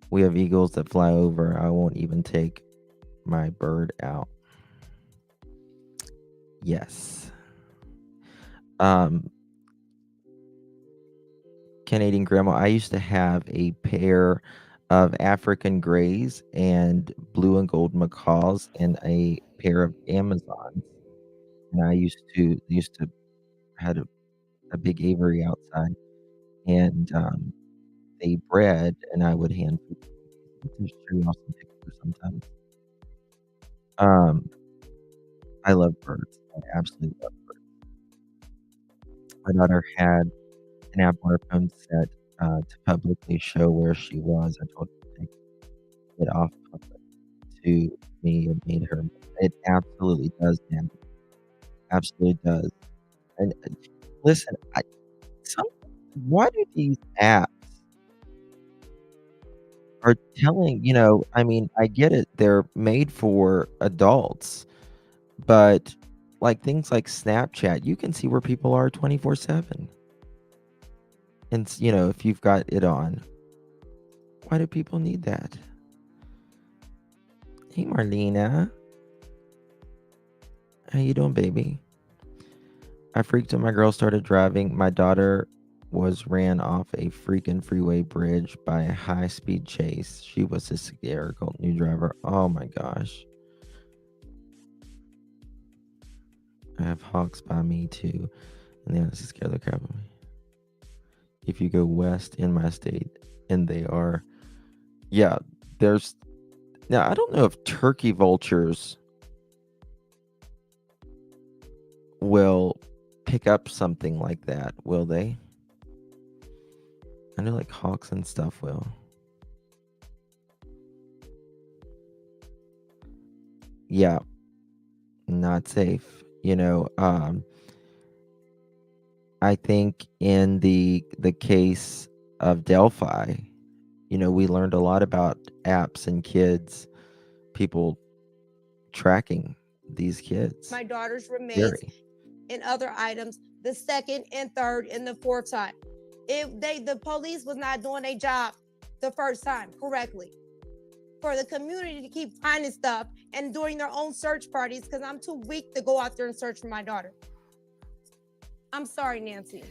We have eagles that fly over. I won't even take my bird out. Yes. Canadian grandma, I used to have a pair of African grays and blue and gold macaws and a pair of Amazons. And I used to had a big aviary outside, and they bred, and I would hand food. Just show you all some pictures sometimes. I love birds. I absolutely love birds. My daughter had an app on her phone set to publicly show where she was. I told her to take it off public to me. It made her. It absolutely does, man. Absolutely does. And listen, why do these apps are telling, I mean, I get it, they're made for adults, but like things like Snapchat, you can see where people are 24/7. And if you've got it on, why do people need that? Hey, Marlena. How you doing, baby? I freaked when my girl started driving. My daughter was ran off a freaking freeway bridge by a high-speed chase. She was hysterical. New driver. Oh my gosh. I have hawks by me too, and they honestly scare the crap out of me. If you go west in my state, and they are, yeah, there's, now I don't know if turkey vultures will pick up something like that, will they? I know like hawks and stuff will. Yeah, not safe. I think in the case of Delphi, we learned a lot about apps and kids, people tracking these kids.
My daughter's remains
Scary.
and other items the second and third and the fourth time. The police was not doing their job the first time correctly. For the community to keep finding stuff and doing their own search parties, because I'm too weak to go out there and search for my daughter. I'm sorry, Nancy.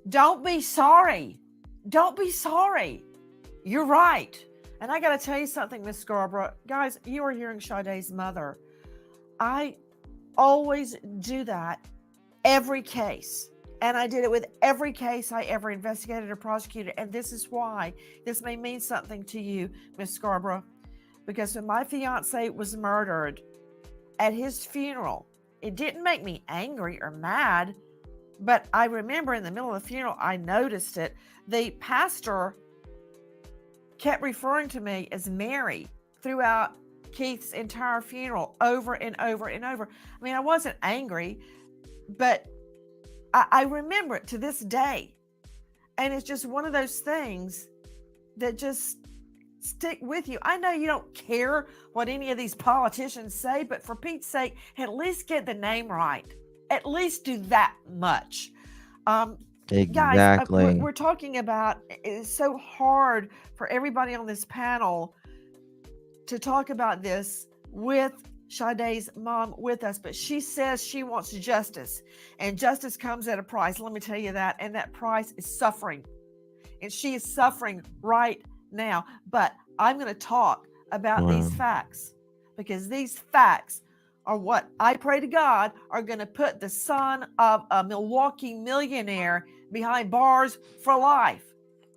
Don't be sorry. Don't be sorry. You're right. And I got to tell you something, Miss Scarborough. Guys, you are hearing Sade's mother. I always do that every case. And I did it with every case I ever investigated or prosecuted. And this is why this may mean something to you, Miss Scarborough. Because when my fiance was murdered at his funeral, it didn't make me angry or mad. But I remember in the middle of the funeral, I noticed it. The pastor kept referring to me as Mary throughout Keith's entire funeral, over and over and over. I mean, I wasn't angry, but I remember it to this day. And it's just one of those things that just stick with you. I know you don't care what any of these politicians say, but for Pete's sake, at least get the name right. At least do that much. Guys,
Exactly.
we're talking about, it's so hard for everybody on this panel to talk about this with Sade's mom with us, but she says she wants justice, and justice comes at a price. Let me tell you that. And that price is suffering, and she is suffering right now. But I'm going to talk about these facts, because these facts are what I pray to God are going to put the son of a Milwaukee millionaire behind bars for life,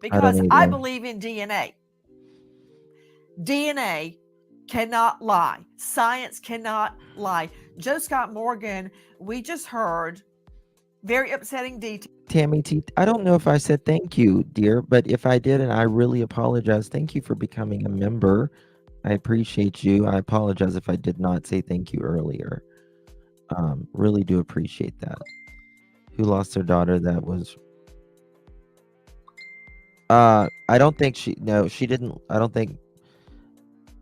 because I believe in DNA. DNA cannot lie. Science cannot lie. Joe Scott Morgan, we just heard very upsetting details.
Tammy T, I don't know if I said thank you, dear, but if I did, and I really apologize. Thank you for becoming a member. I appreciate you. I apologize if I did not say thank you earlier. Really do appreciate that. Who lost their daughter? That was I don't think she didn't. I don't think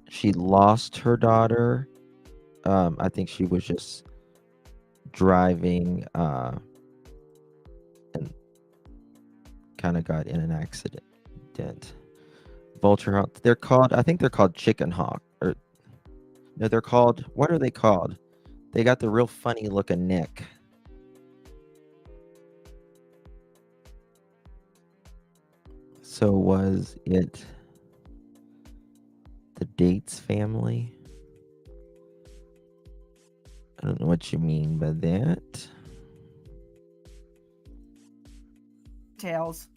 she lost her daughter. I think she was just driving and kind of got in an accident. Vulture hawk. I think they're called chicken hawk. Or no, they're called, what are they called? They got the real funny looking neck. So was it the Dates family? I don't know what you mean by that.
Details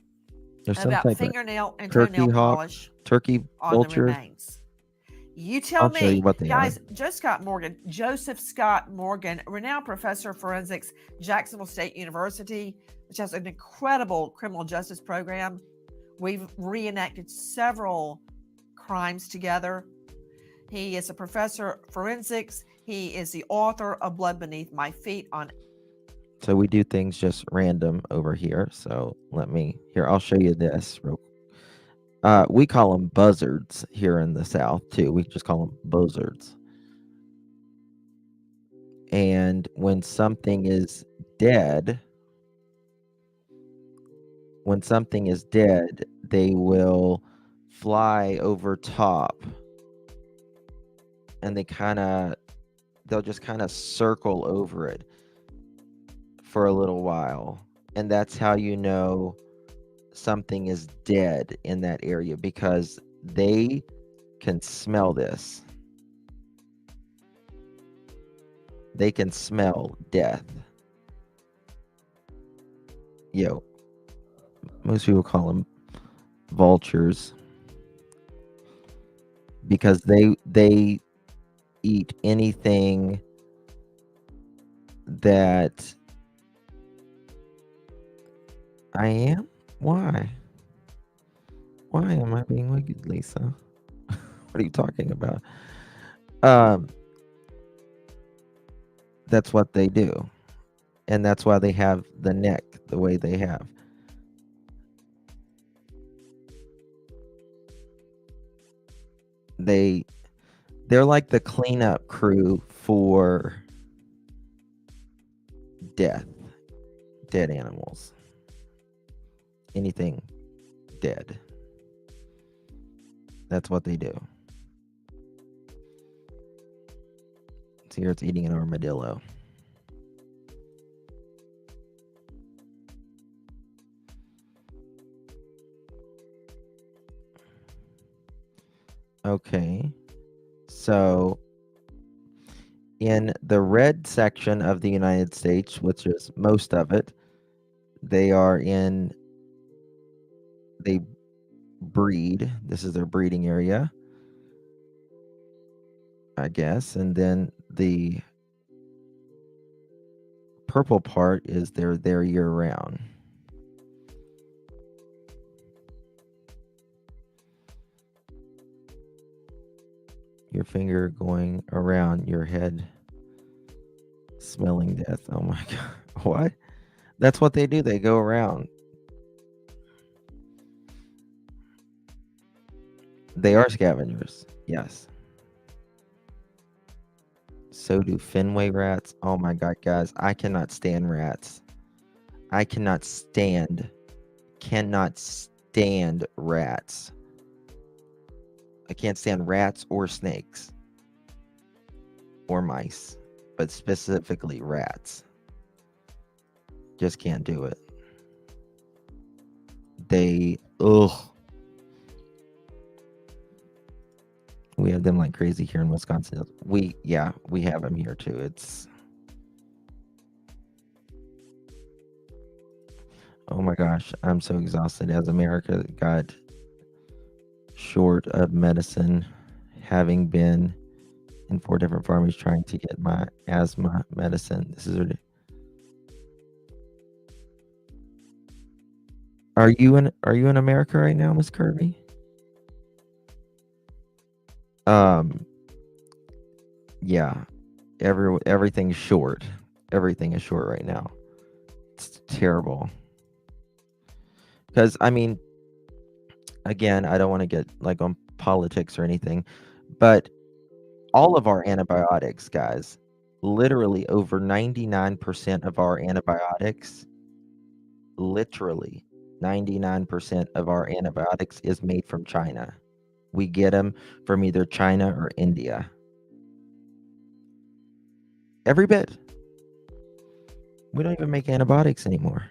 There's some
about
type of
fingernail and
turkey
toenail
hawk,
polish
turkey
on the
vulture.
remains. You tell
I'll show
me,
you what they
guys.
are.
Joseph Scott Morgan, renowned professor of forensics, Jacksonville State University, which has an incredible criminal justice program. We've reenacted several crimes together. He is a professor of forensics. He is the author of Blood Beneath My Feet on.
So we do things just random over here. So I'll show you this real quick. We call them buzzards here in the South too. We just call them buzzards. And when something is dead, they will fly over top, and they'll just kind of circle over it for a little while. And that's how you know something is dead in that area, because they can smell this. They can smell death. Most people call them vultures, because they eat anything that I am. Why am I being wicked, Lisa? What are you talking about? That's what they do, and that's why they have the neck the way they have. They're like the cleanup crew for dead animals. Anything dead. That's what they do. So here it's eating an armadillo. Okay. So in the red section of the United States, which is most of it, they breed. This is their breeding area, I guess. And then the purple part is they're there year round. Your finger going around your head, smelling death. Oh my God. What? That's what they do. They go around. They are scavengers. Yes. So do Fenway rats. Oh my God, guys. I cannot stand rats. I cannot stand rats. I can't stand rats or snakes or mice, but specifically rats. Just can't do it. We have them like crazy here in Wisconsin. We have them here too. It's, oh my gosh, I'm so exhausted as America got short of medicine, having been in 4 different pharmacies trying to get my asthma medicine. This is ridiculous. Are you in America right now, Miss Kirby? Yeah. Everything's short. Everything is short right now. It's terrible. Because I mean, again, I don't want to get like on politics or anything, but all of our antibiotics, guys, literally over 99% of our antibiotics, literally 99% of our antibiotics is made from China. We get them from either China or India. Every bit. We don't even make antibiotics anymore.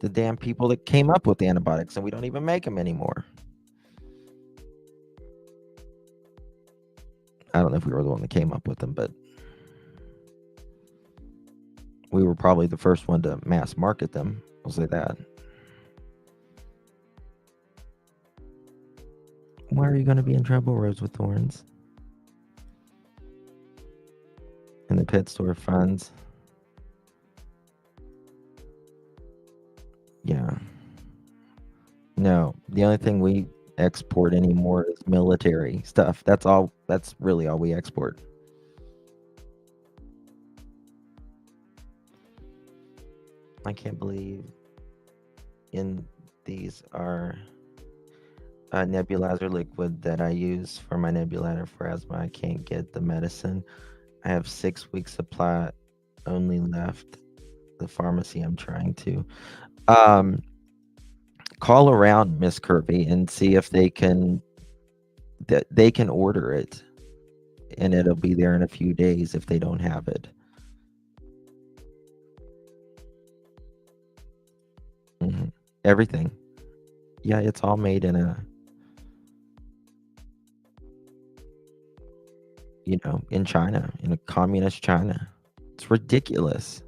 The damn people that came up with antibiotics, and we don't even make them anymore. I don't know if we were the one that came up with them, but we were probably the first one to mass market them. I'll say that. Why are you going to be in trouble, Rose with Thorns? And the pet store funds. Yeah. No, the only thing we export anymore is military stuff. That's all. That's really all we export. I can't believe in these are a nebulizer liquid that I use for my nebulizer for asthma. I can't get the medicine. I have 6 weeks supply only left. The pharmacy I'm trying to. Call around, Miss Kirby, and see if they can order it, and it'll be there in a few days if they don't have it. Everything. Yeah, it's all made in in China, in a communist China. It's ridiculous.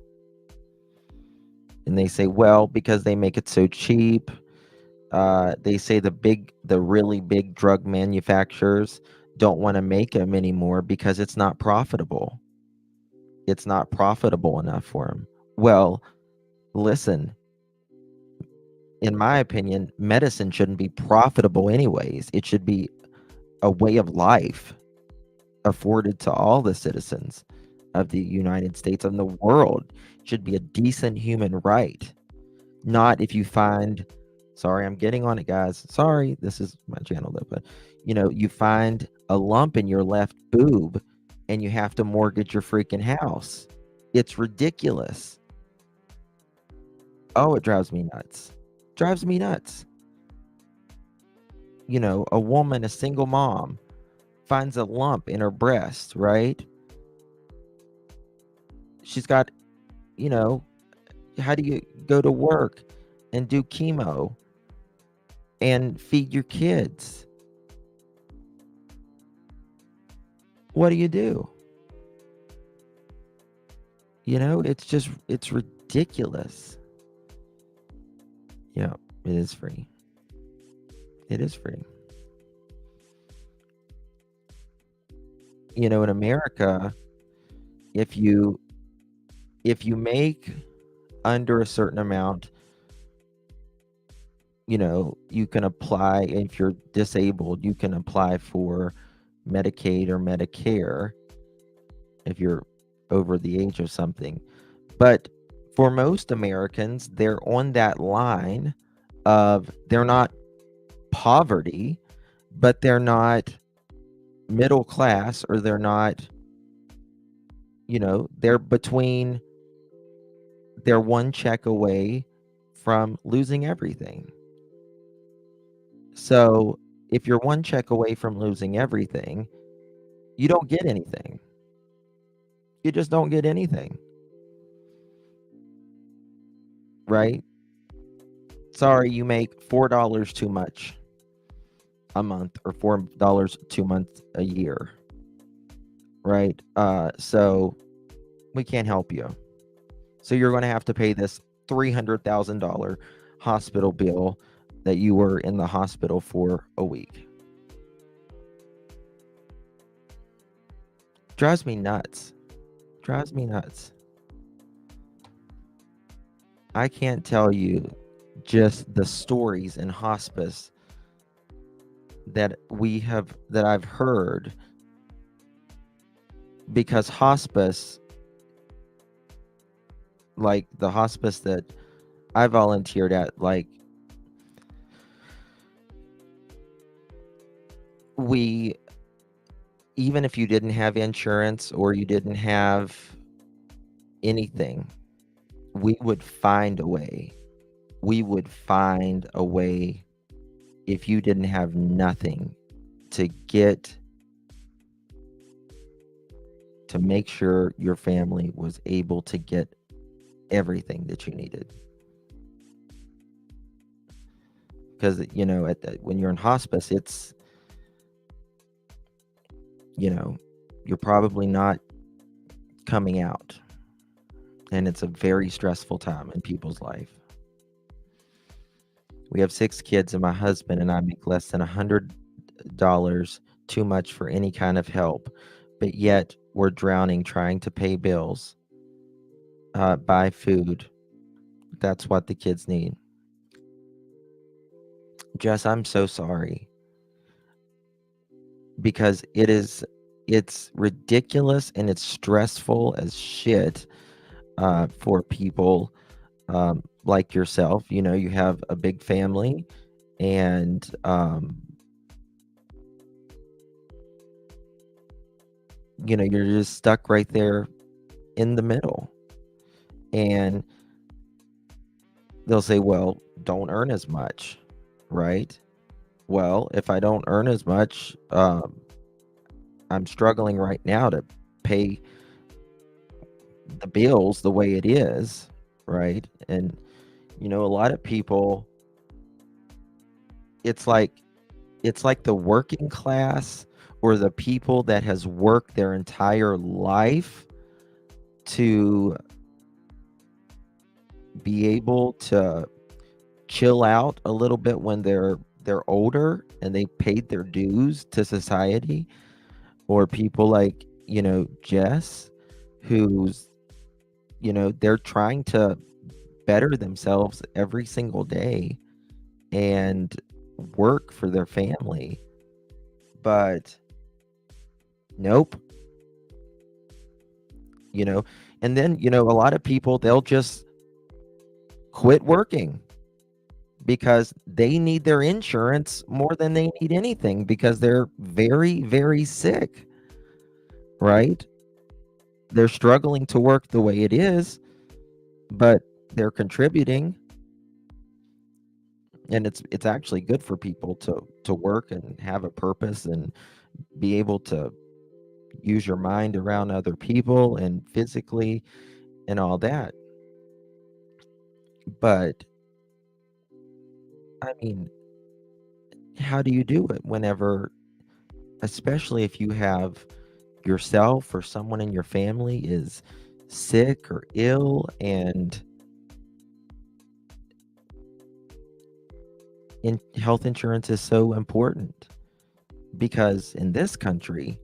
And they say, well, because they make it so cheap. They say the really big drug manufacturers don't want to make them anymore because it's not profitable. It's not profitable enough for them. Well, listen, in my opinion, medicine shouldn't be profitable anyways. It should be a way of life afforded to all the citizens of the United States and the world. It should be a decent human right. Not if you find, sorry, I'm getting on it, guys. Sorry, this is my channel though, but You find a lump in your left boob and you have to mortgage your freaking house. It's ridiculous. Oh, it drives me nuts. Drives me nuts. A woman, a single mom, finds a lump in her breast, right? She's got, how do you go to work and do chemo and feed your kids? What do you do? It's ridiculous. Yeah, it is free. It is free. In America, if you make under a certain amount, you can apply. If you're disabled, you can apply for Medicaid or Medicare if you're over the age of something. But for most Americans, they're on that line of, they're not poverty, but they're not middle class, or they're not, they're between, they're one check away from losing everything. So if you're one check away from losing everything, you don't get anything. You just don't get anything. Right? Sorry, you make $4 too much a month, or $4 too much a year. Right? So we can't help you. So you're going to have to pay this $300,000 hospital bill that you were in the hospital for a week. Drives me nuts. Drives me nuts. I can't tell you just the stories in hospice that I've heard, because hospice, like the hospice that I volunteered at, like, even if you didn't have insurance or you didn't have anything, we would find a way. We would find a way, if you didn't have nothing, to make sure your family was able to get everything that you needed. Because, when you're in hospice, it's, you're probably not coming out. And it's a very stressful time in people's life. We have 6 kids, and my husband and I make less than $100 too much for any kind of help. But yet we're drowning trying to pay bills, buy food. That's what the kids need. Jess, I'm so sorry. Because it's ridiculous and it's stressful as shit for people like yourself. You have a big family, and you're just stuck right there in the middle. And they'll say, well, don't earn as much, right? Well, if I don't earn as much, I'm struggling right now to pay the bills the way it is, right? And a lot of people, it's like the working class, or the people that has worked their entire life to be able to chill out a little bit when they're older and they paid their dues to society. Or people like, Jess, who's, they're trying to better themselves every single day and work for their family. But nope. And then, a lot of people, they'll just quit working. because they need their insurance more than they need anything because they're very, very sick, right? They're struggling to work the way it is, but they're contributing, and it's actually good for people to work and have a purpose and be able to use your mind around other people and physically and all that. But I mean, how do you do it whenever, especially if you have yourself or someone in your family is sick or ill, and health insurance is so important because in this country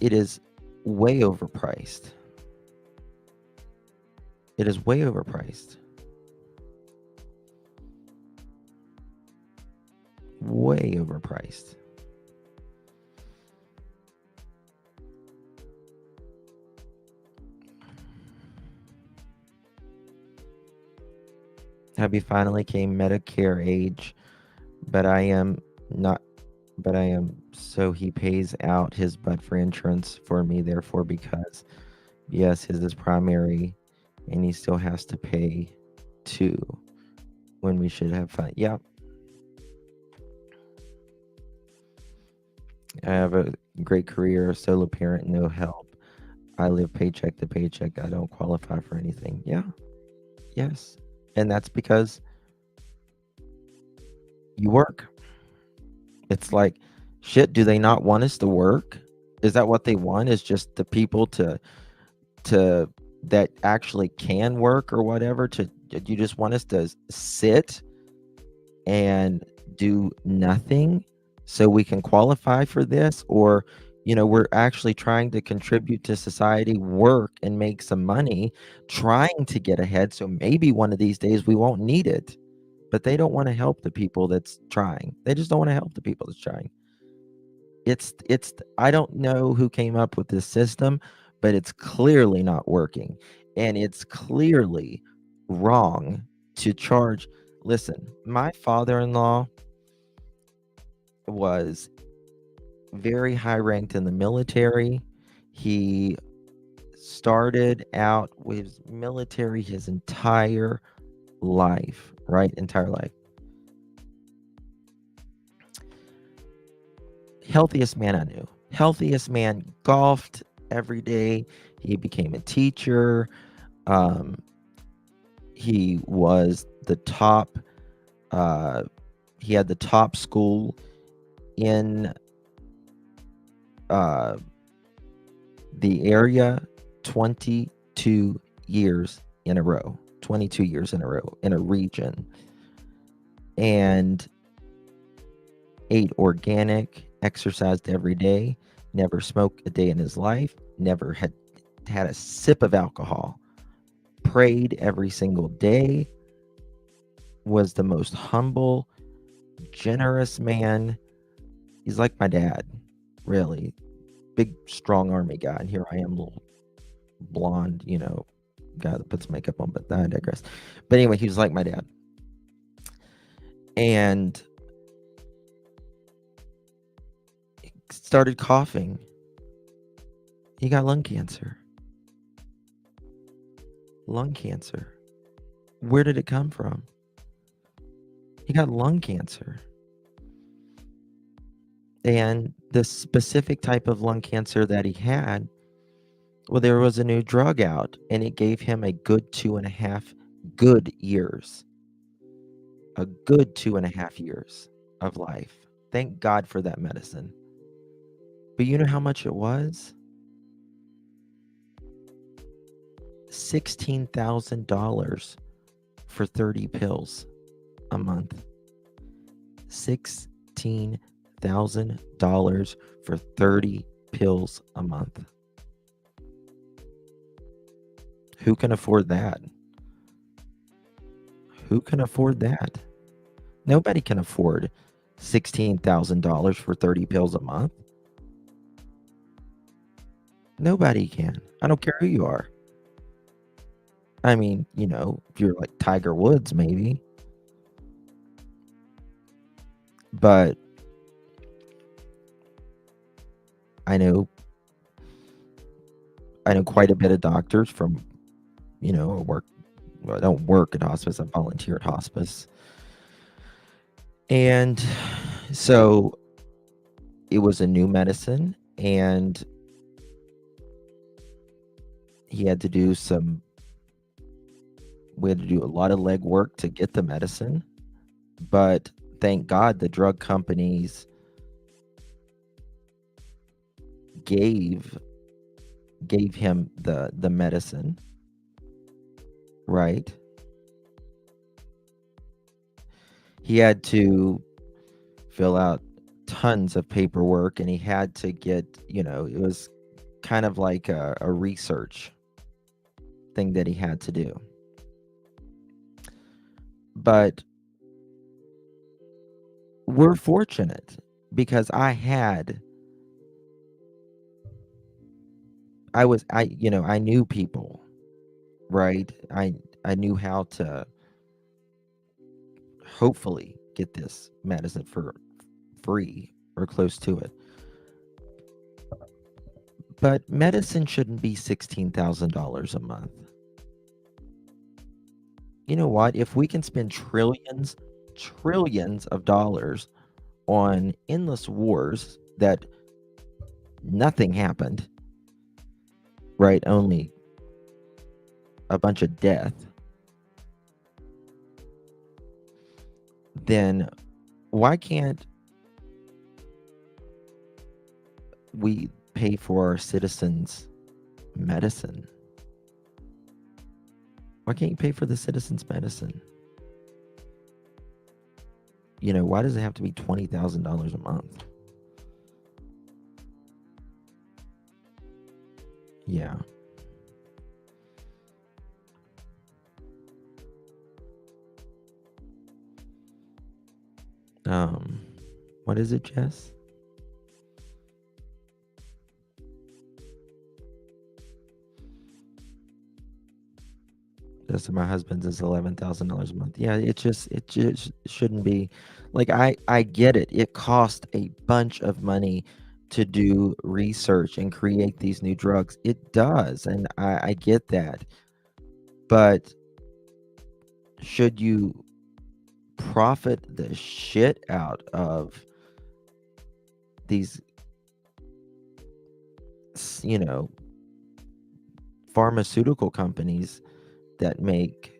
it is way overpriced. It is way overpriced. Way overpriced. Hubby finally came Medicare age, but I am not. But I am, so he pays out his butt for insurance for me, therefore, because yes, his is primary, and he still has to pay too when we should have fun. Yeah. I have a great career, a solo parent, no help. I live paycheck to paycheck. I don't qualify for anything. Yeah. Yes. And that's because you work. It's like, shit, do they not want us to work? Is that what they want? Is just the people to that actually can work or whatever, to you just want us to sit and do nothing so we can qualify for this? Or we're actually trying to contribute to society, work and make some money, trying to get ahead, so maybe one of these days we won't need it. But they don't want to help the people that's trying. They just don't want to help the people that's trying. It's I don't know who came up with this system, but it's clearly not working, and it's clearly wrong to charge. Listen, my father-in-law was very high ranked in the military. He started out with military his entire life, right? Entire life. Healthiest man I knew. Healthiest man, golfed every day. He became a teacher. He was the top. He had the top school in the area 22 years in a row. 22 years in a row in a region. And ate organic, exercised every day, never smoked a day in his life, never had a sip of alcohol, prayed every single day, was the most humble, generous man. He's like my dad, really. Big, strong army guy. And here I am, little blonde, guy that puts makeup on, but I digress. But anyway, he was like my dad. And started coughing. He got lung cancer. Lung cancer. Where did it come from? He got lung cancer. And the specific type of lung cancer that he had, well, there was a new drug out, and it gave him a good 2.5 good years. A good 2.5 years of life. Thank God for that medicine. But you know how much it was? $16,000 for 30 pills a month. $16,000 for 30 pills a month. Who can afford that? Who can afford that? Nobody can afford $16,000 for 30 pills a month. Nobody can. I don't care who you are. I mean, if you're like Tiger Woods, maybe. But I know quite a bit of doctors from, I don't work at hospice, I volunteer at hospice. And so it was a new medicine, and we had to do a lot of legwork to get the medicine. But thank God the drug companies gave him the medicine, right? He had to fill out tons of paperwork, and he had to get, it was kind of like a research thing that he had to do. But we're fortunate because I knew people, right? I knew how to hopefully get this medicine for free or close to it. But medicine shouldn't be $16,000 a month. You know what? If we can spend trillions of dollars on endless wars that nothing happened, right? Only a bunch of death, then why can't we pay for our citizens' medicine? Why can't you pay for the citizens' medicine? Why does it have to be $20,000 a month? Yeah. What is it, Jess? Just my husband's is $11,000 a month. Yeah, it just shouldn't be. Like, I get it. It costs a bunch of money to do research and create these new drugs. It does, and I get that. But should you profit the shit out of these, pharmaceutical companies that make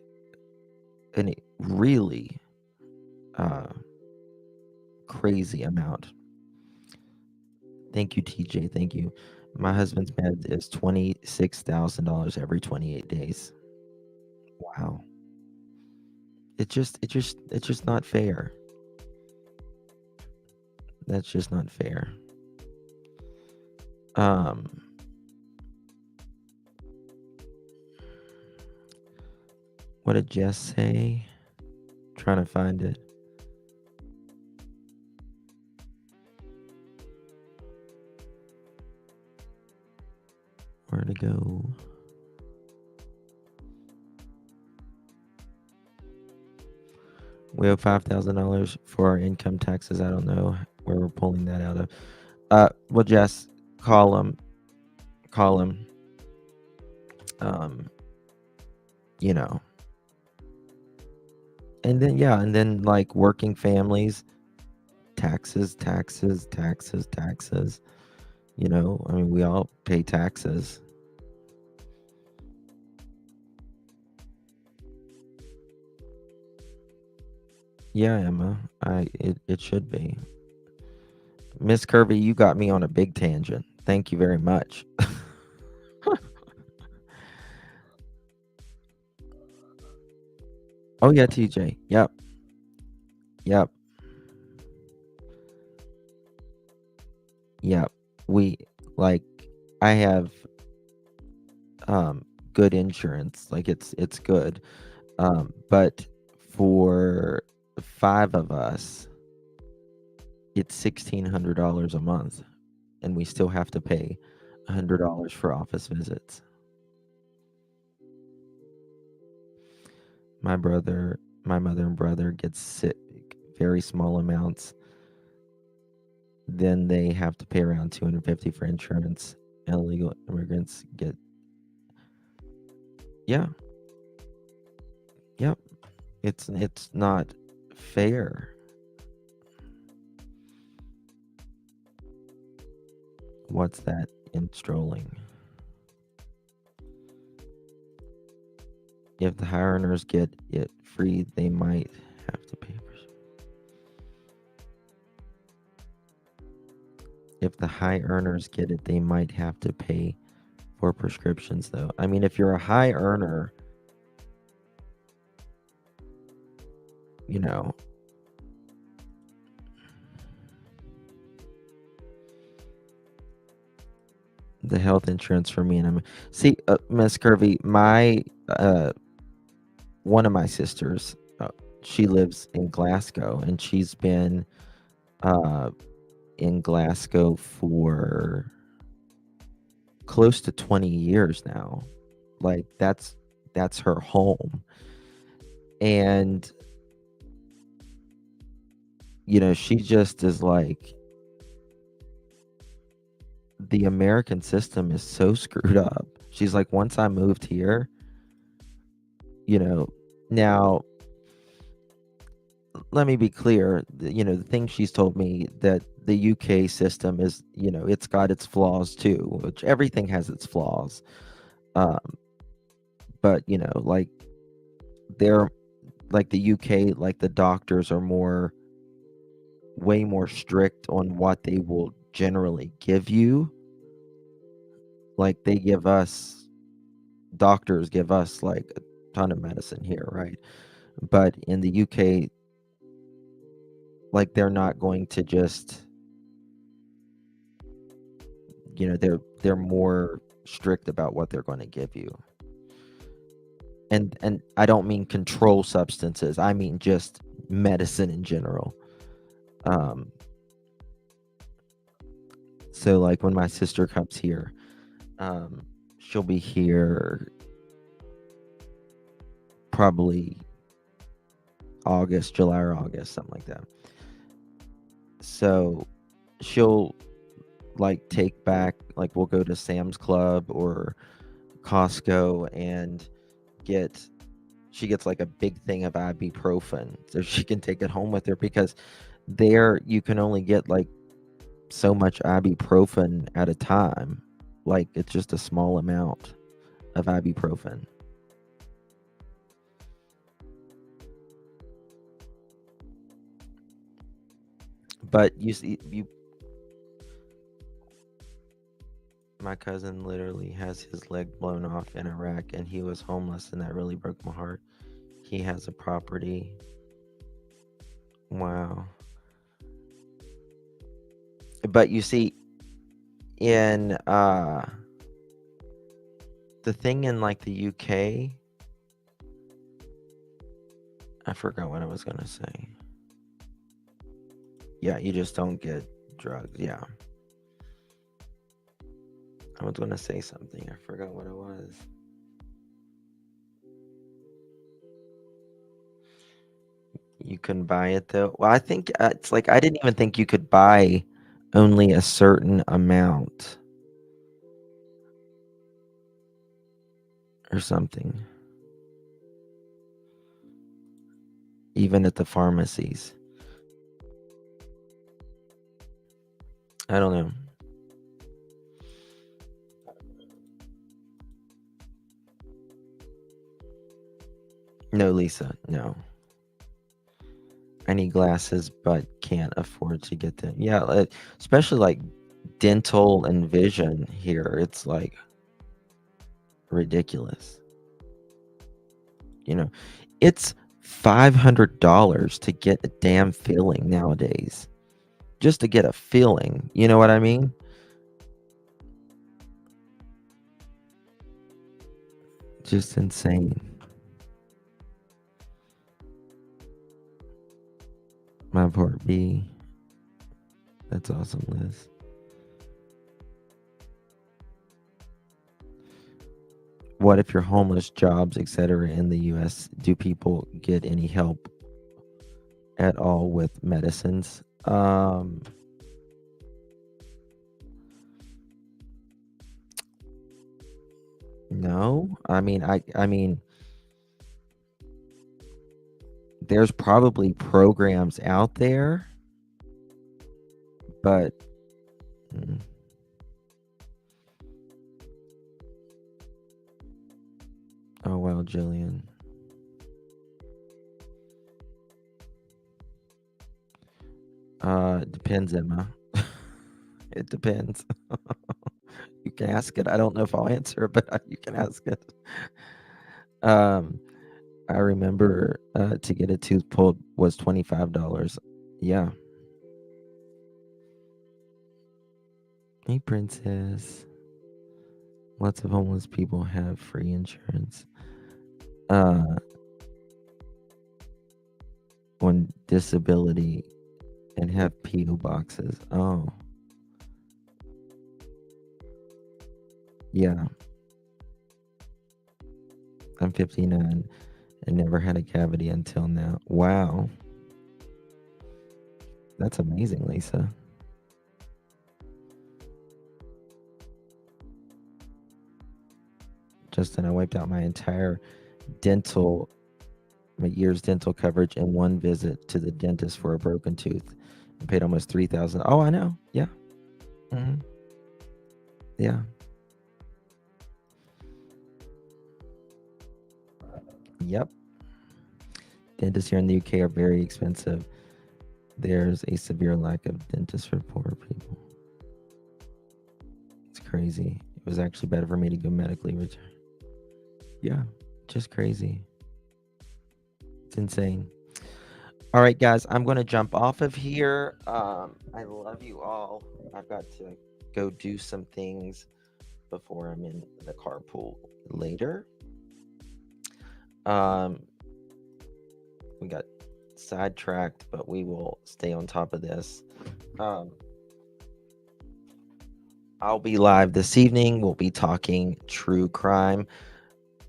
a really crazy amount? Thank you, TJ. Thank you. My husband's med is $26,000 every 28 days. Wow. It's just not fair. That's just not fair. What did Jess say? Trying to find it. Where to go? We owe $5,000 for our income taxes. I don't know where we're pulling that out of. Well, Jess, call him. And then like working families, taxes. I mean, we all pay taxes. Yeah, Emma, it should be. Miss Kirby, you got me on a big tangent. Thank you very much. Oh yeah, TJ. Yep. I have good insurance. Like it's good. But for 5 of us, it's $1,600 a month, and we still have to pay $100 for office visits. my mother and brother get sick, very small amounts, then they have to pay around $250 for insurance. Illegal immigrants get, yeah, yep. It's not fair. What's that in strolling? If the high earners get it free, they might have to pay for. If the high earners get it, they might have to pay for prescriptions, though. I mean, if you're a high earner, you know, the health insurance for me and I'm see, Miss Curvy, my one of my sisters, she lives in Glasgow, and she's been in Glasgow for close to 20 years now. Like that's her home. And you know, she just is like, the American system is so screwed up. She's like, once I moved here, you know, now let me be clear, you know, the thing she's told me that the UK system is, you know, it's got its flaws too, which everything has its flaws. But you know, like they're like the UK, like the doctors are way more strict on what they will generally give you. Like doctors give us like a ton of medicine here, right? But in the UK, like they're not going to just, you know, they're more strict about what they're going to give you. And I don't mean control substances. I mean just medicine in general. So like when my sister comes here, she'll be here probably July or August, something like that. So she'll like take back, like we'll go to Sam's Club or Costco and she gets like a big thing of ibuprofen so she can take it home with her, because there you can only get like so much ibuprofen at a time. Like it's just a small amount of ibuprofen. But you see, my cousin literally has his leg blown off in Iraq, and he was homeless, and that really broke my heart. He has a property. Wow. But you see, in the thing in like the UK, I forgot what I was gonna say. Yeah, you just don't get drugs. Yeah. I was gonna say something. I forgot what it was. You can buy it though. Well, I think it's like I didn't even think you could buy only a certain amount or something, even at the pharmacies. I don't know. No, Lisa, no. I need glasses, but can't afford to get them. Yeah, especially like dental and vision here. It's like ridiculous. You know, it's $500 to get a damn filling nowadays. Just to get a filling. You know what I mean? Just insane. My part B. That's awesome, Liz. what if you're homeless, jobs, etc. in the US? Do people get any help at all with medicines? No. I mean there's probably programs out there, but mm, oh well, Jillian. Depends, Emma. It depends. You can ask it. I don't know if I'll answer it, but you can ask it. Um, I remember to get a tooth pulled was $25. Yeah. Hey, princess. Lots of homeless people have free insurance. Uh, on disability and have PO boxes. Oh, yeah. I'm 59 and never had a cavity until now. Wow. That's amazing, Lisa. Justin, I wiped out my entire my year's dental coverage in one visit to the dentist for a broken tooth. I paid almost 3,000. Oh, I know. Yeah. hmm Yeah. Yep. Dentists here in the UK are very expensive. There's a severe lack of dentists for poor people. It's crazy. It was actually better for me to go medically retired. Yeah, just crazy. It's insane. All right, guys, I'm going to jump off of here. I love you all. I've got to go do some things before I'm in the carpool later. We got sidetracked, but we will stay on top of this. I'll be live this evening. We'll be talking true crime.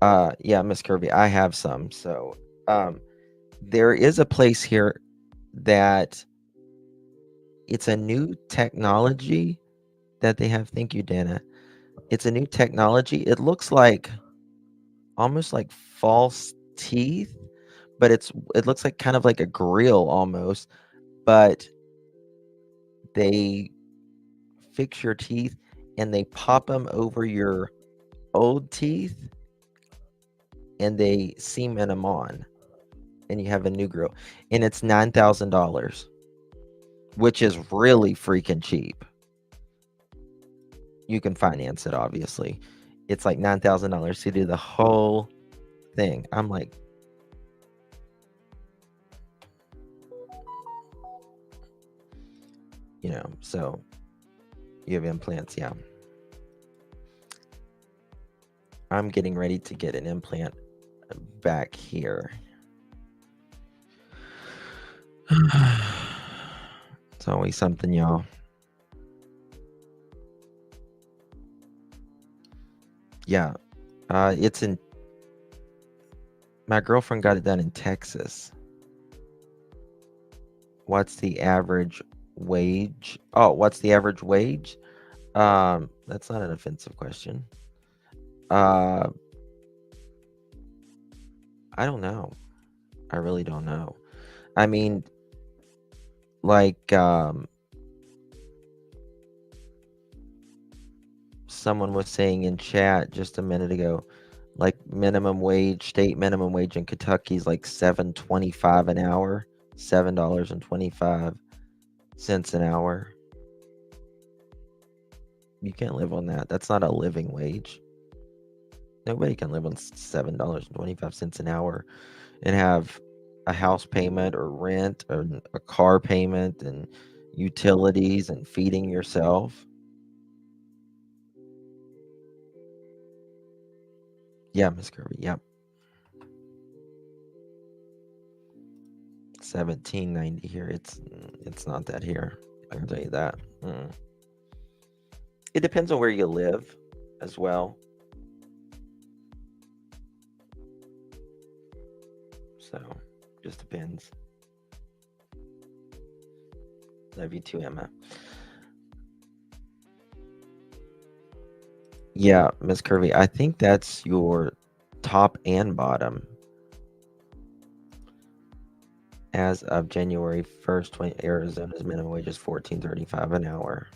Yeah, Miss Kirby, I have some. So, there is a place here that it's a new technology that they have. Thank you, Dana. It's a new technology. It looks like almost like false teeth, but it looks like kind of like a grill almost, but they fix your teeth and they pop them over your old teeth and they cement them on and you have a new grill, and it's $9,000, which is really freaking cheap. You can finance it, obviously. It's like $9,000 to do the whole thing. I'm like, so you have implants, yeah. I'm getting ready to get an implant back here. It's always something, y'all. Yeah. It's in my girlfriend got it done in Texas. What's the average wage? Oh, what's the average wage? That's not an offensive question. I don't know. I really don't know. I mean, like, someone was saying in chat just a minute ago, like state minimum wage in Kentucky is like $7.25 an hour, $7.25 an hour. You can't live on that. That's not a living wage. Nobody can live on $7.25 an hour and have a house payment or rent or a car payment and utilities and feeding yourself. Yeah, Miss Kirby. Yep. 1790 here. It's not that here. I can tell you that. Mm. It depends on where you live as well. So just depends. Love you too, Emma. Yeah, Miss Curvy, I think that's your top and bottom. As of January 1st, Arizona's minimum wage is $14.35 an hour.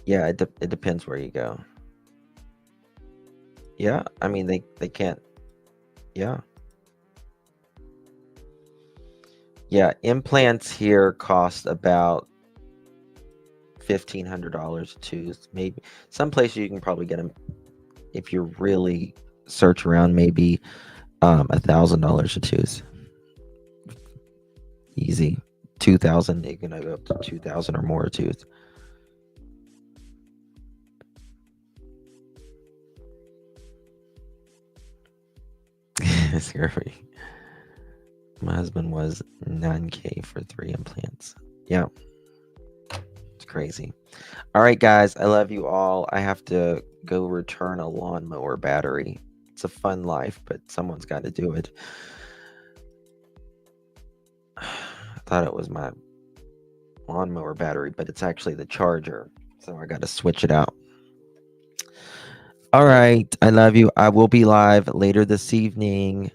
Yeah, it depends where you go. Yeah, I mean they can't. Yeah. Yeah, implants here cost about $1,500 a tooth. Maybe some places you can probably get them if you really search around. Maybe $1,000 a tooth. Easy. 2,000. You're gonna go up to 2,000 or more a tooth. Scary. My husband was $9K for 3 implants. Yeah. It's crazy. All right, guys. I love you all. I have to go return a lawnmower battery. It's a fun life, but someone's got to do it. I thought it was my lawnmower battery, but it's actually the charger. So I got to switch it out. All right. I love you. I will be live later this evening.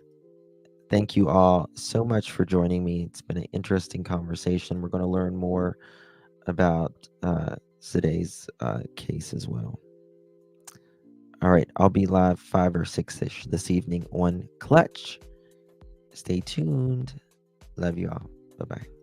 Thank you all so much for joining me. It's been an interesting conversation. We're going to learn more about today's case as well. All right. I'll be live 5 or 6-ish this evening on Clutch. Stay tuned. Love you all. Bye-bye.